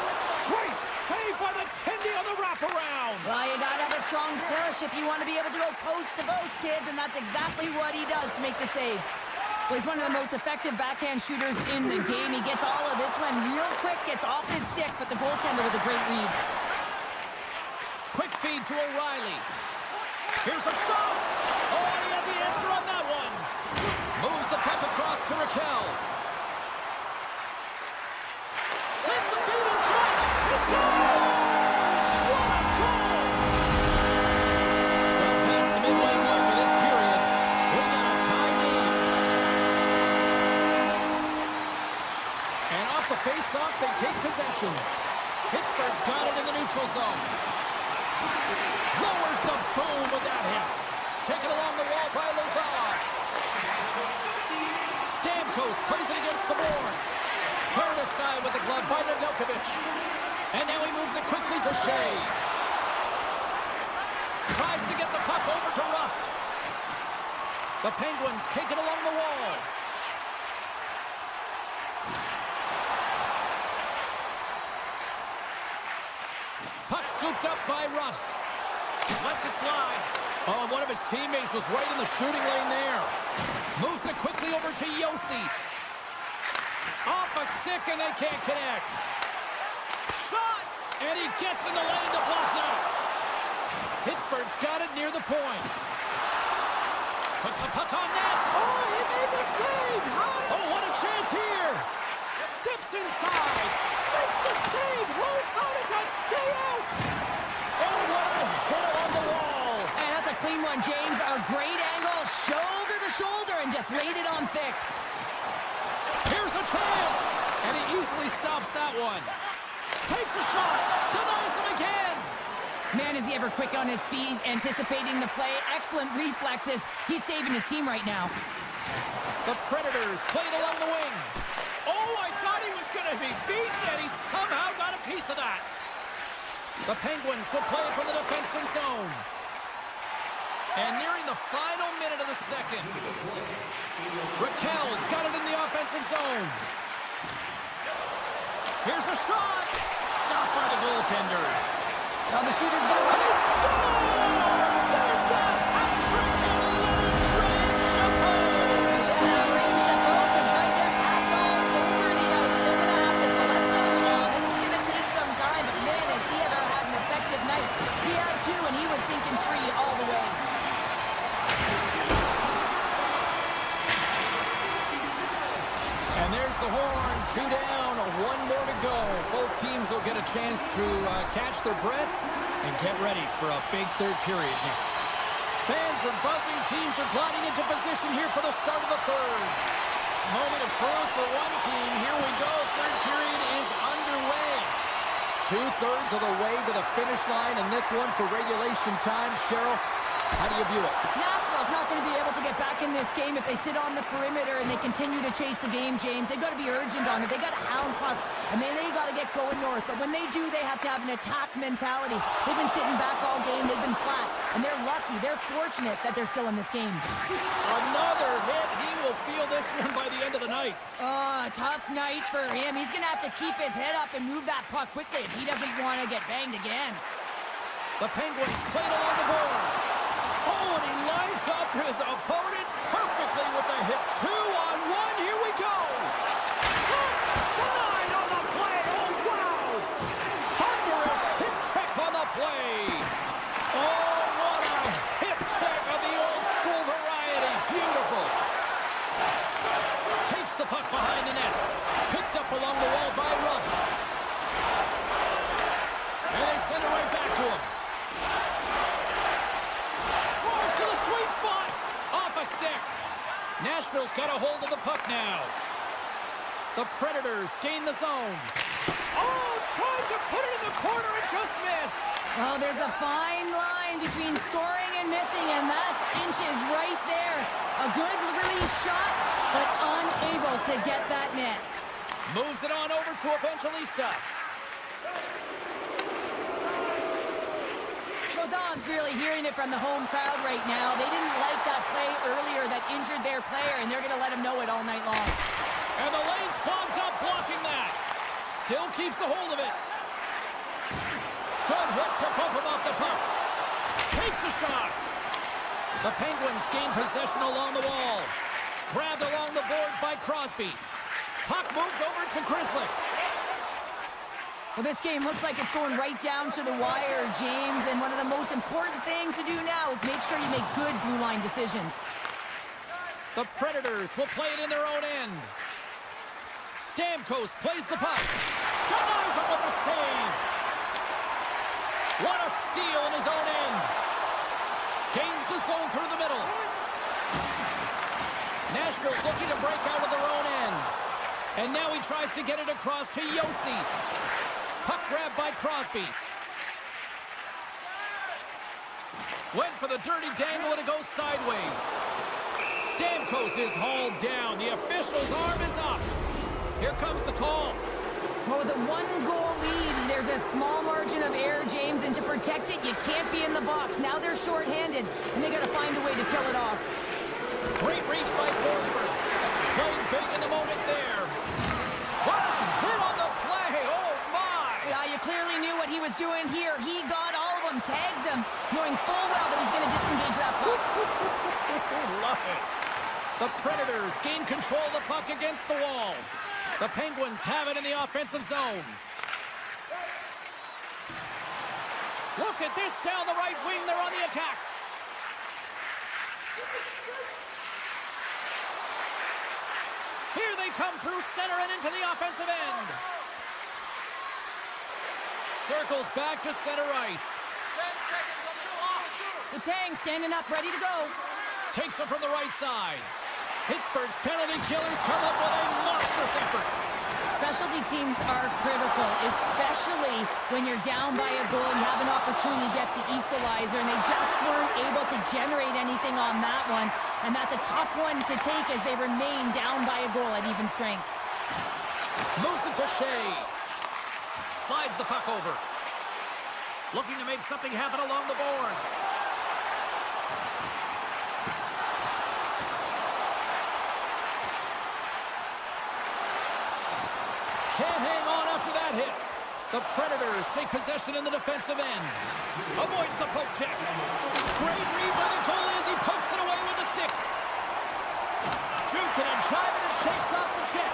Great save by the Tendy on the wraparound. Well, you got to have a strong push if you want to be able to go post to post, kids, and that's exactly what he does to make the save. Well, he's one of the most effective backhand shooters in the game. He gets all of this one real quick, gets off his stick, but the goaltender with a great read. Quick feed to O'Reilly. Here's a shot. Oh, and he had the answer on that one. Moves the puck across to Raquel. Sends the feed in front. It's good. What a goal! Well, past the midway mark of this period, we got a tie lead. And off the face-off, they take possession. Pittsburgh's got it in the neutral zone. Lowers the boom with that hit. Taken along the wall by Lazar. Stamkos plays it against the boards. Turned aside with the glove by Nedeljkovic. And now he moves it quickly to Shea. Tries to get the puck over to Rust. The Penguins take it along the wall. Puck scooped up by Rust. Lets it fly. Oh, one of his teammates was right in the shooting lane there. Moves it quickly over to Yossi. Off a stick and they can't connect. Shot! And he gets in the lane to block it up. Pittsburgh's got it near the point. Puts the puck on net. Oh, he made the save! Oh, what a chance here! Steps inside. Makes the save. Low out it got stay out. Oh, what a hit on the wall. And that's a clean one, James. A great angle, shoulder to shoulder, and just laid it on thick. Here's a chance. And he easily stops that one. Takes a shot. Denies him again. Man, is he ever quick on his feet, anticipating the play. Excellent reflexes. He's saving his team right now. The Predators played along the wing. Oh, I thought he was going to be beaten, and he somehow got a piece of that. The Penguins will play it from the defensive zone. And nearing the final minute of the second, Raquel's got it in the offensive zone. Here's a shot. Stopped by the goaltender. Now the shooter's got And one. he scores! There's the hat-trick and Rain Chapeau! Yeah, Rain Chapeau is right there. Hats all over the ice. They're going to have to collect them. This is going to take some time, but man, has he ever had an effective night. He had two, and he was thinking three all the way. And there's the horn. 2 down, 1 more to go. Both teams will get a chance to catch their breath and get ready for a big third period next. Fans are buzzing. Teams are gliding into position here for the start of the third. Moment of truth for one team. Here we go. Third period is underway. 2/3 of the way to the finish line, and this one for regulation time. Cheryl, how do you view it? Nashville's not going to be able to get back in this game if they sit on the perimeter and they continue to chase the game, James. They've got to be urgent on it. They got to hound pucks, and then they got to get going north. But when they do, they have to have an attack mentality. They've been sitting back all game. They've been flat, and they're lucky. They're fortunate that they're still in this game. Another hit. He will feel this one by the end of the night. Oh, tough night for him. He's going to have to keep his head up and move that puck quickly if he doesn't want to get banged again. The Penguins played along the boards. Oh, and he lines up his opponent perfectly with the hit. 2-on-1. Here we go. Shot denied on the play. Oh, wow. Thunderous hip check on the play. Oh, what a hip check of the old school variety. Beautiful. Takes the puck behind the net. Picked up along the wall by Rust. And they send it right back to him. Drives to the sweet spot. Off a stick. Nashville's got a hold of the puck now. The Predators gain the zone. Oh, tried to put it in the corner and just missed. Well, there's a fine line between scoring and missing, and that's inches right there. A good release shot, but unable to get that net. Moves it on over to Evangelista. Lausanne's really hearing it from the home crowd right now. They didn't like that play earlier that injured their player, and they're going to let him know it all night long. And the lane's clogged up, blocking that. Still keeps a hold of it. Good hit to bump him off the puck. Takes a shot. The Penguins gain possession along the wall. Grabbed along the boards by Crosby. Puck moved over to Grizzly. Well, this game looks like it's going right down to the wire, James, and one of the most important things to do now is make sure you make good blue line decisions. The Predators will play it in their own end. Stamkos plays the puck. Denies it with the save. What a steal in his own end. Gains the zone through the middle. Nashville's looking to break out of their own end. And now he tries to get it across to Yossi. Puck grab by Crosby. Went for the dirty dangle and it goes sideways. Stamkos is hauled down. The official's arm is up. Here comes the call. Well, with a one-goal lead, there's a small margin of error, James, and to protect it, you can't be in the box. Now they're shorthanded, and they got to find a way to kill it off. Great reach by Forsberg. Playing big in the moment there. Wow, hit on the play. Oh, my. Yeah, you clearly knew what he was doing here. He got all of them, tags them, knowing full well that he's going to disengage that puck. Love it. The Predators gain control of the puck against the wall. The Penguins have it in the offensive zone. Look at this down the right wing. They're on the attack. Here they come through center and into the offensive end. Circles back to center ice. 10 seconds on the clock. The Tang standing up, ready to go. Takes it from the right side. Pittsburgh's penalty killers come up with a monstrous effort. Specialty teams are critical, especially when you're down by a goal and you have an opportunity to get the equalizer, and they just weren't able to generate anything on that one. And that's a tough one to take as they remain down by a goal at even strength. Moves it to Shea. Slides the puck over. Looking to make something happen along the boards. Can't hang on after that hit. The Predators take possession in the defensive end. Avoids the poke check. Great read by the goalie as he pokes it away with a stick. Jukin and driving and shakes off the check.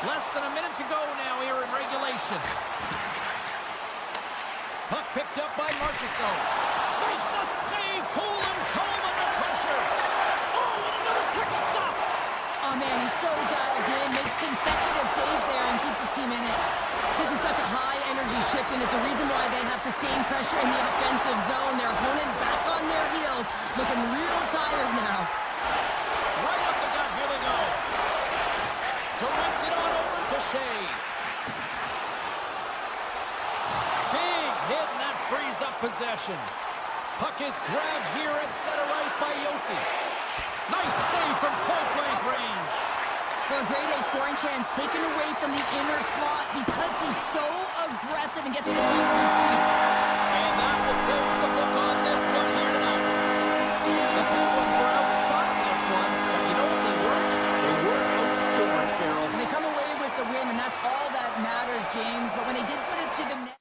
Less than a minute to go now here in regulation. Puck picked up by Marchessault. Makes a save. Cool and calm under pressure. Oh, and another quick stop. Oh, man, he's so dialed in, makes consecutive saves there and keeps his team in it. This is such a high-energy shift, and it's a reason why they have sustained pressure in the offensive zone. Their opponent back on their heels, looking real tired now. Right up the gut, here they go. Directs it on over to Shea. Big hit, and that frees up possession. Puck is grabbed here at center ice by Josi. Nice save from point-blank range. Well, a great A scoring chance taken away from the inner slot because he's so aggressive and gets in the top of his crease. And that will close the book on this one here tonight. The Penguins are outshot in this one, but you know what they weren't? They were outscored, Cheryl. And they come away with the win, and that's all that matters, James. But when they did put it to the net,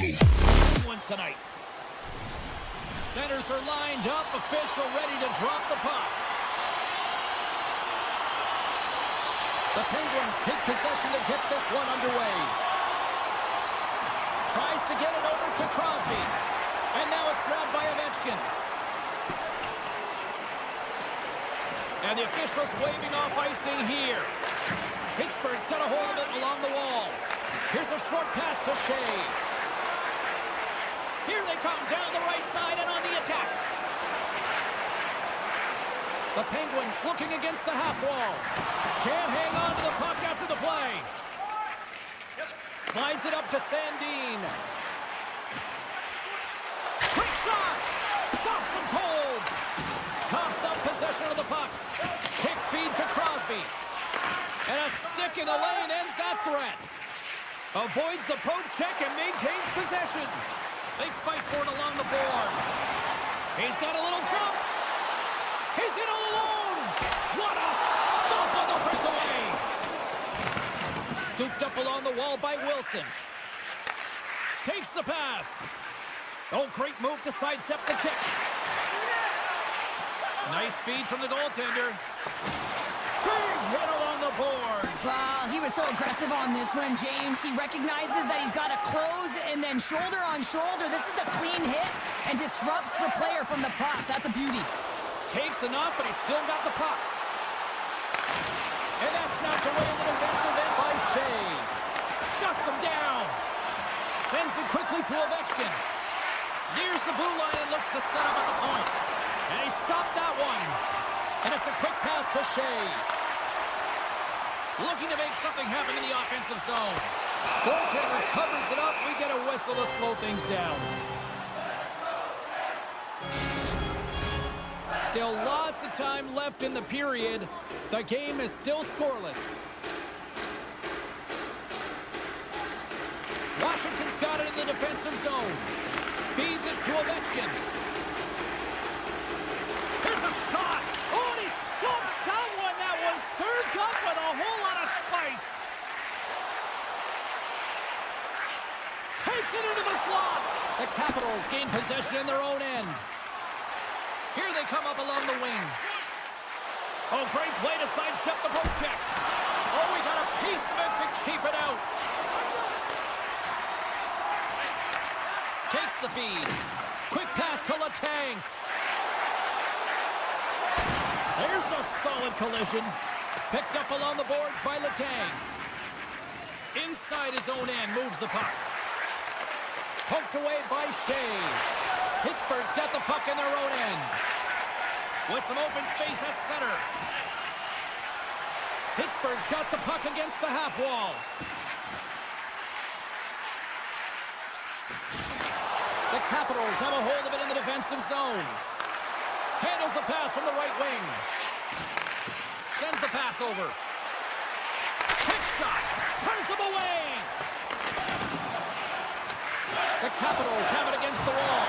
Ones tonight. Centers are lined up. Official ready to drop the puck. The Penguins take possession to get this one underway. Tries to get it over to Crosby. And now it's grabbed by Ovechkin. And the officials waving off icing here. Pittsburgh's got a hold of it along the wall. Here's a short pass to Shea. Here they come down the right side and on the attack. The Penguins looking against the half wall. Can't hang on to the puck after the play. Slides it up to Sandin. Quick shot! Stops him cold! Coughs up possession of the puck. Quick feed to Crosby. And a stick in the lane ends that threat. Avoids the poke check and maintains possession. They fight for it along the boards. He's got a little jump. He's in all alone. What a stop on the breakaway. Scooped up along the wall by Wilson. Takes the pass. Oh, great move to sidestep the kick. Nice feed from the goaltender. Big hit along the board. Wow, he was so aggressive on this one, James. He recognizes that he's got to close and then shoulder on shoulder. This is a clean hit and disrupts the player from the puck. That's a beauty. Takes enough, but he's still got the puck. And that's knocked away in the defensive end by Shea. Shuts him down. Sends it quickly to Ovechkin. Nears the blue line and looks to set up at the point. And he stopped that one. And it's a quick pass to Shea. Looking to make something happen in the offensive zone. Goaltender covers it up. We get a whistle to slow things down. Still lots of time left in the period. The game is still scoreless. Washington's got it in the defensive zone. Feeds it to Ovechkin. Here's a shot. Oh, and he stops that one. That was served up with a whole lot of spice. Takes it into the slot. The Capitals gain possession in their own end. Here they come up along the wing. Oh, great play to sidestep the poke check. Oh, we got a piece of it to keep it out. Takes the feed. Quick pass to Letang. There's a solid collision. Picked up along the boards by Letang. Inside his own end, moves the puck. Poked away by Shea. Pittsburgh's got the puck in their own end. With some open space at center. Pittsburgh's got the puck against the half wall. The Capitals have a hold of it in the defensive zone. Handles the pass from the right wing. Sends the pass over. Kick shot. Turns him away. The Capitals have it against the wall.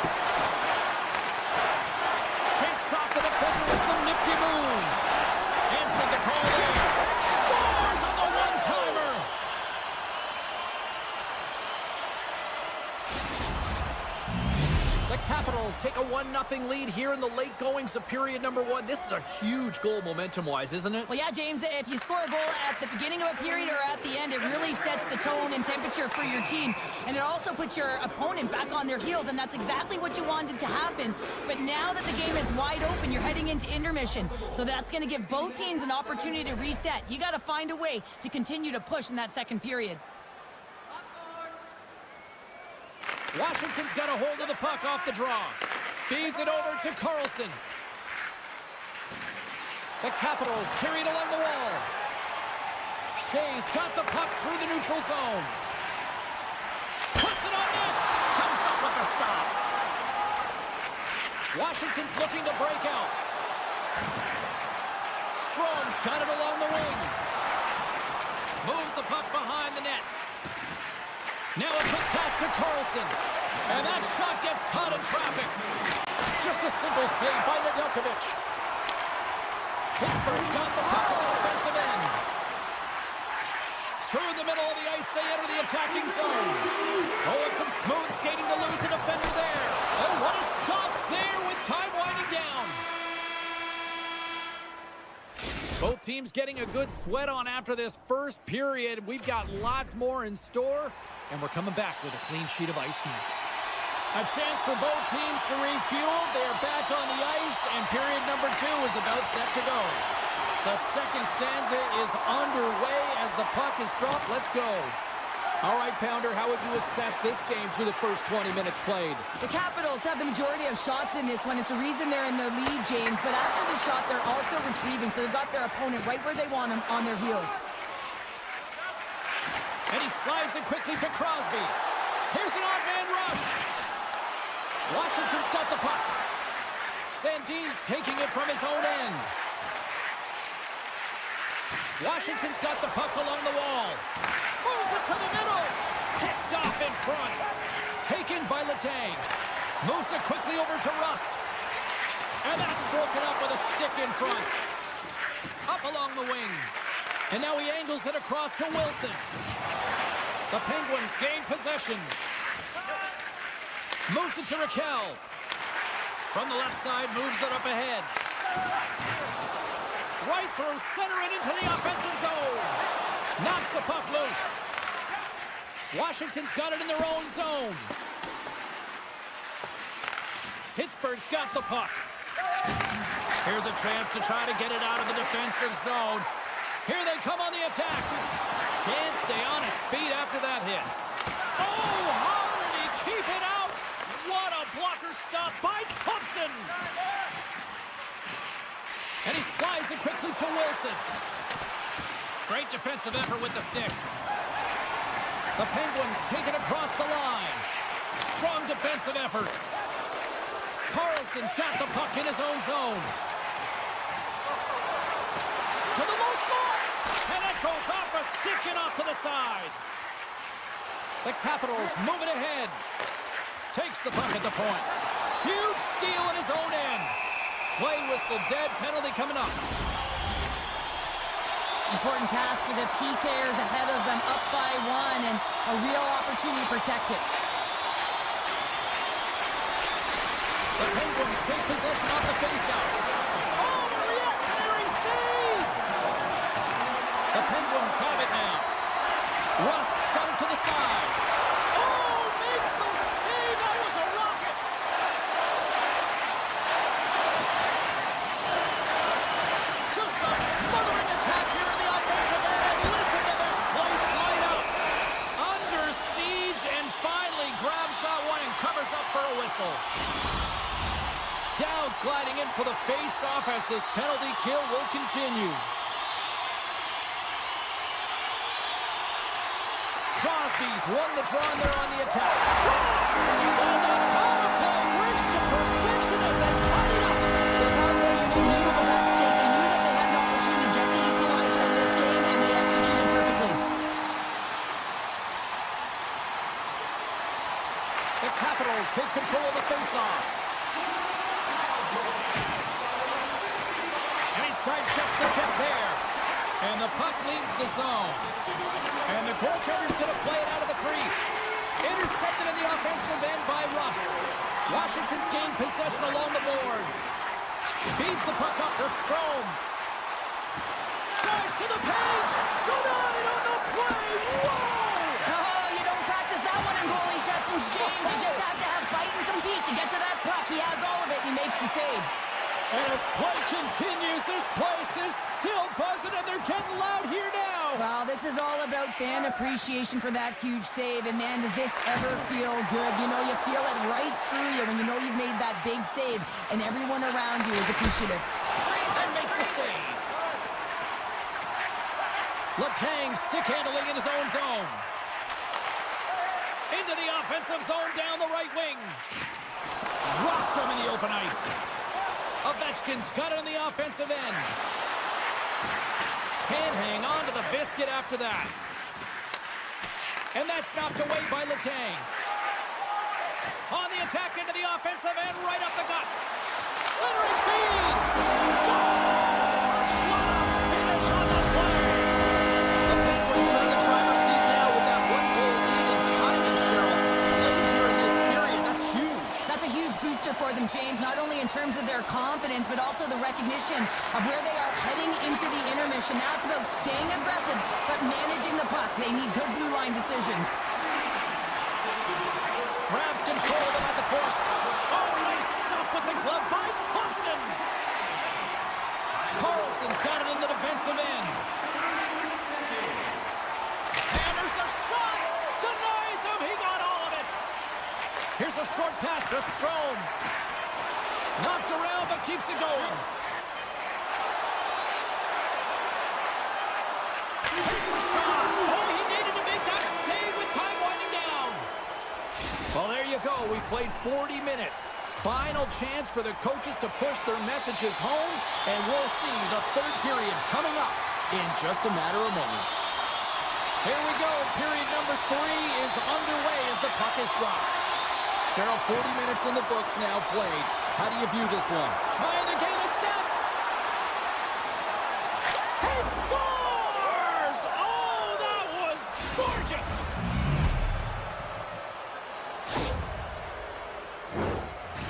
Shakes off the defender with some nifty moves. Answered the call there. Scores on the one-timer. The Capitals take a 1-0 lead here in the late goings of period number 1. This is a huge goal momentum-wise, isn't it? Well, yeah, James, if you score a goal at the beginning of a period or at the end, it really sets the tone and temperature for your team. And it also puts your opponent back on their heels, and that's exactly what you wanted to happen. But now that the game is wide open, you're heading into intermission. So that's going to give both teams an opportunity to reset. You got to find a way to continue to push in that second period. Washington's got a hold of the puck off the draw. Feeds it over to Carlson. The Capitals carry it along the wall. Shea's got the puck through the neutral zone. Puts it on net. Comes up with the stop. Washington's looking to break out. Strom's got it along the wing. Moves the puck behind the net. Now a quick pass to Carlson. And that shot gets caught in traffic. Just a simple save by Nedeljkovic. Pittsburgh's got the puck on the offensive end. Through the middle of the ice, they enter the attacking zone. Oh, and some smooth skating to lose a defender there. Oh, what a stop there with time winding down. Both teams getting a good sweat on after this first period. We've got lots more in store, and we're coming back with a clean sheet of ice next. A chance for both teams to refuel. They're back on the ice, and period number 2 is about set to go. The second stanza is underway as the puck is dropped. Let's go. All right, Pounder, how would you assess this game through the first 20 minutes played? The Capitals have the majority of shots in this one. It's a reason they're in the lead, James. But after the shot, they're also retrieving, so they've got their opponent right where they want him, on their heels. And he slides it quickly to Crosby. Here's an odd man rush. Washington's got the puck. Sandin's taking it from his own end. Washington's got the puck along the wall. Moves it to the middle. Picked off in front. Taken by Letang. Moves it quickly over to Rust. And that's broken up with a stick in front. Up along the wing. And now he angles it across to Wilson. The Penguins gain possession. Moves it to Raquel. From the left side, moves it up ahead. Right through center and into the offensive zone. Knocks the puck loose. Washington's got it in their own zone. Pittsburgh's got the puck. Here's a chance to try to get it out of the defensive zone. Here they come on the attack. Can't stay on his feet after that hit. Oh, how did he keep it out? What a blocker stop by Thompson. And he slides it quickly to Wilson. Great defensive effort with the stick. The Penguins take it across the line. Strong defensive effort. Carlson's got the puck in his own zone. To the low slot. And it goes off a stick and off to the side. The Capitals move it ahead. Takes the puck at the point. Huge steal in his own end. Play whistle dead, penalty coming up. Important task for the PKers ahead of them, up by 1, and a real opportunity to protect it. The Penguins take possession off the faceoff. Oh, a reactionary save! The Penguins have it now. Rust's got it to the side. Oh, makes the save! That was a rocket! Just a smothering attack here in the offensive end. Listen to this place light up. Under siege, and finally grabs that one and covers up for a whistle. Dowd's gliding in for the face-off as this penalty kill will continue. Crosby's won the draw and they're on the attack. Strong! So the power play reached to perfection as they tied it up. The power play unit knew it was at stake. They knew that they had an opportunity to get the equalizer in this game, and they executed perfectly. The Capitals take control of the face-off. And he sidesteps the check there. And the puck leaves the zone. And the goaltender's going to play it out of the crease. Intercepted in the offensive end by Rust. Washington's gained possession along the boards. Feeds the puck up to Strome. Drives to the page. Denied on the play. Whoa! Oh, you don't practice that one in goalie sessions, James. You just have to have fight and compete to get to that puck. He has all of it, and he makes the save. And as play continues, this place is still buzzing, and they're getting loud here now. Well, this is all about fan appreciation for that huge save. And, man, does this ever feel good? You know, you feel it right through you when you know you've made that big save, and everyone around you is appreciative. And makes the save. Letang stick handling in his own zone. Into the offensive zone down the right wing. Rocked him in the open ice. Ovechkin's got it on the offensive end. Can't hang on to the biscuit after that. And that's knocked away by Letang. On the attack into the offensive end, right up the gut. Centering feed! Scores! What a finish on the play! The Penguins are in the trial think, James, not only in terms of their confidence, but also the recognition of where they are heading into the intermission. Now it's about staying aggressive, but managing the puck. They need good blue line decisions. Grabs control of it at the point. Oh, nice stop with the glove by Thompson. Carlson's got it in the defensive end. Hammers a shot. Denies him. He got all of it. Here's a short pass to Strome. Knocked around, but keeps it going. Takes a shot. Oh, he needed to make that save with time winding down. Well, there you go. We played 40 minutes. Final chance for the coaches to push their messages home, and we'll see the third period coming up in just a matter of moments. Here we go. Period number 3 is underway as the puck is dropped. Cheryl, 40 minutes in the books now played. How do you view this one? Trying to gain a step. He scores! Oh, that was gorgeous!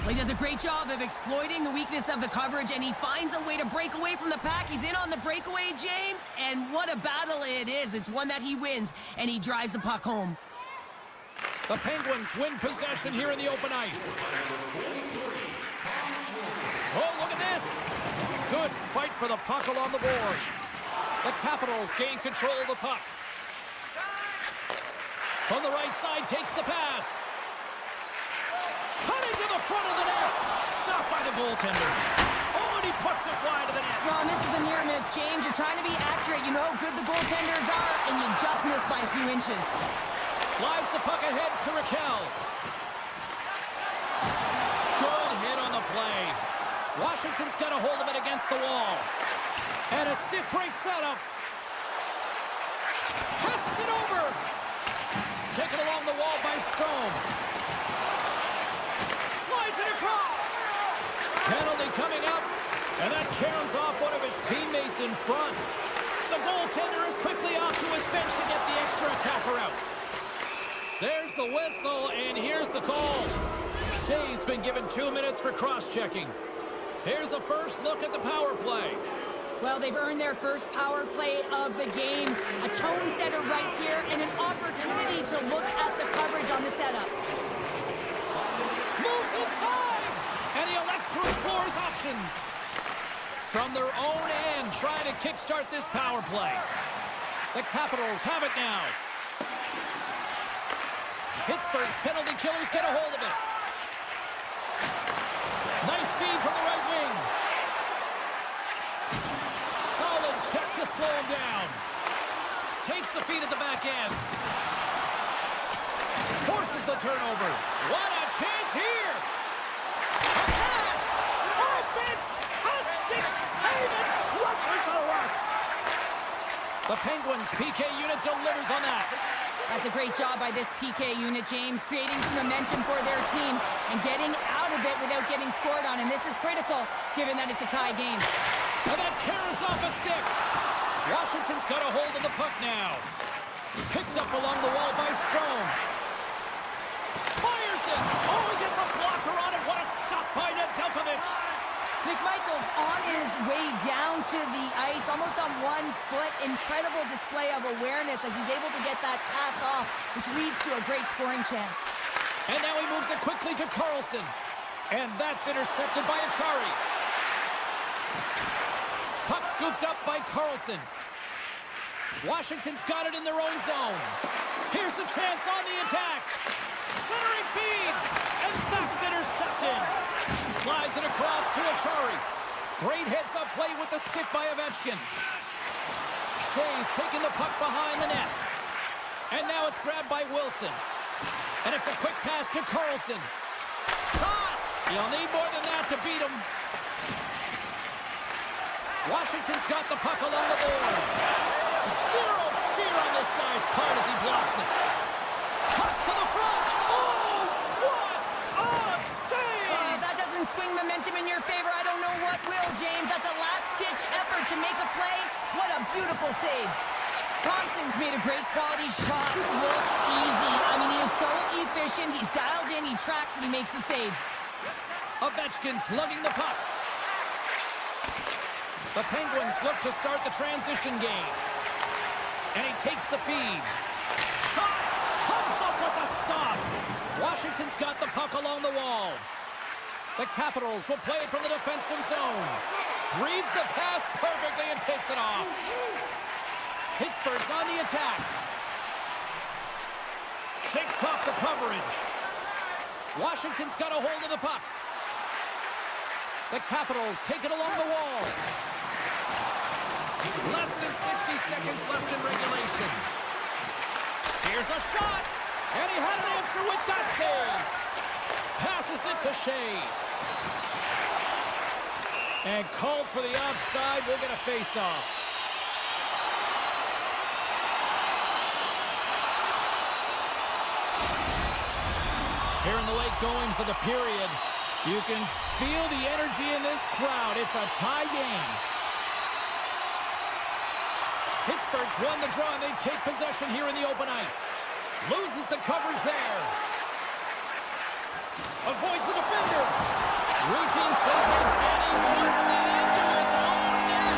Well, he does a great job of exploiting the weakness of the coverage, and he finds a way to break away from the pack. He's in on the breakaway, James, and what a battle it is. It's one that he wins, and he drives the puck home. The Penguins win possession here in the open ice. Oh, look at this. Good fight for the puck along the boards. The Capitals gain control of the puck. From the right side, takes the pass. Cutting to the front of the net. Stopped by the goaltender. Oh, and he puts it wide of the net. Well, and this is a near miss, James. You're trying to be accurate. You know how good the goaltenders are, and you just missed by a few inches. Slides the puck ahead to Raquel. Good hit on the play. Washington's got a hold of it against the wall. And a stick break setup. Passes it over. Taken along the wall by Strome. Slides it across. Penalty coming up. And that caroms off one of his teammates in front. The goaltender is quickly off to his bench to get the extra attacker out. There's the whistle, and here's the call. Shea's been given 2 minutes for cross-checking. Here's a first look at the power play. Well, they've earned their first power play of the game. A tone setter right here, and an opportunity to look at the coverage on the setup. Moves inside, and he elects to explore his options. From their own end, trying to kickstart this power play. The Capitals have it now. Pittsburgh's penalty killers get a hold of it. Nice feed from the right wing. Solid check to slow him down. Takes the feed at the back end. Forces the turnover. What a chance here. A pass. Off it. A stick save and crushes the rush. The Penguins PK unit delivers on that. That's a great job by this PK unit, James, creating some momentum for their team and getting out of it without getting scored on. And this is critical, given that it's a tie game. And that carries off a stick. Washington's got a hold of the puck now. Picked up along the wall by Strome. Fires it. Oh, he gets a blocker on it. What a stop by Nedeljkovic. McMichael's on his way down to the ice, almost on 1 foot. Incredible display of awareness as he's able to get that pass off, which leads to a great scoring chance. And now he moves it quickly to Carlson. And that's intercepted by Achari. Puck scooped up by Carlson. Washington's got it in their own zone. Here's a chance on the attack. Centering feed. And that's intercepted. Slides it across to Achari. Great heads-up play with the stick by Ovechkin. Shea's taking the puck behind the net. And now it's grabbed by Wilson. And it's a quick pass to Carlson. Shot! You'll need more than that to beat him. Washington's got the puck along the boards. Zero fear on this guy's part as he blocks it. Cuts to the front. Oh, what a save! That doesn't swing momentum in your favor. I don't know what will, James. That's a last-ditch effort to make a play. What a beautiful save. Thompson's made a great quality shot look easy. I mean, he is so efficient. He's dialed in, he tracks, and he makes the save. Ovechkin's lugging the puck. The Penguins look to start the transition game. And he takes the feed. Shot! Comes up with a stop! Washington's got the puck along the wall. The Capitals will play it from the defensive zone. Reads the pass perfectly and picks it off. Pittsburgh's on the attack. Shakes off the coverage. Washington's got a hold of the puck. The Capitals take it along the wall. Less than 60 seconds left in regulation. Here's a shot. And he had an answer with that save. Passes it to Shea. And called for the offside. We'll get a face-off. Here in the late goings of the period, you can feel the energy in this crowd. It's a tie game. Pittsburgh's won the draw, and they take possession here in the open ice. Loses the coverage there. Avoids the defender. Routine save, and he puts it into his own net.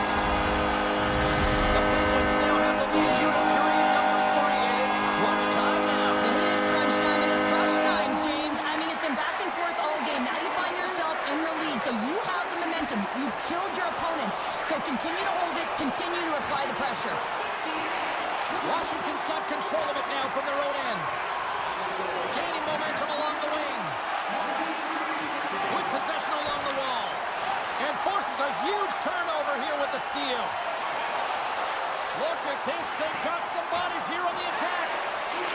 The Penguins now have the lead here in period number 3, and it's crunch time now. It is crunch time. It is crush time, James. I mean, it's been back and forth all game. Now you find yourself in the lead, so you have the momentum. You've killed your opponents, so continue to hold it. Continue to apply the pressure. Washington's got control of it now from their own end. Gaining momentum along the wing. With possession along the wall. And forces a huge turnover here with the steal. Look at this. They've got some bodies here on the attack.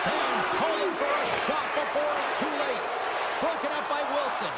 Fans calling for a shot before it's too late. Broken up by Wilson.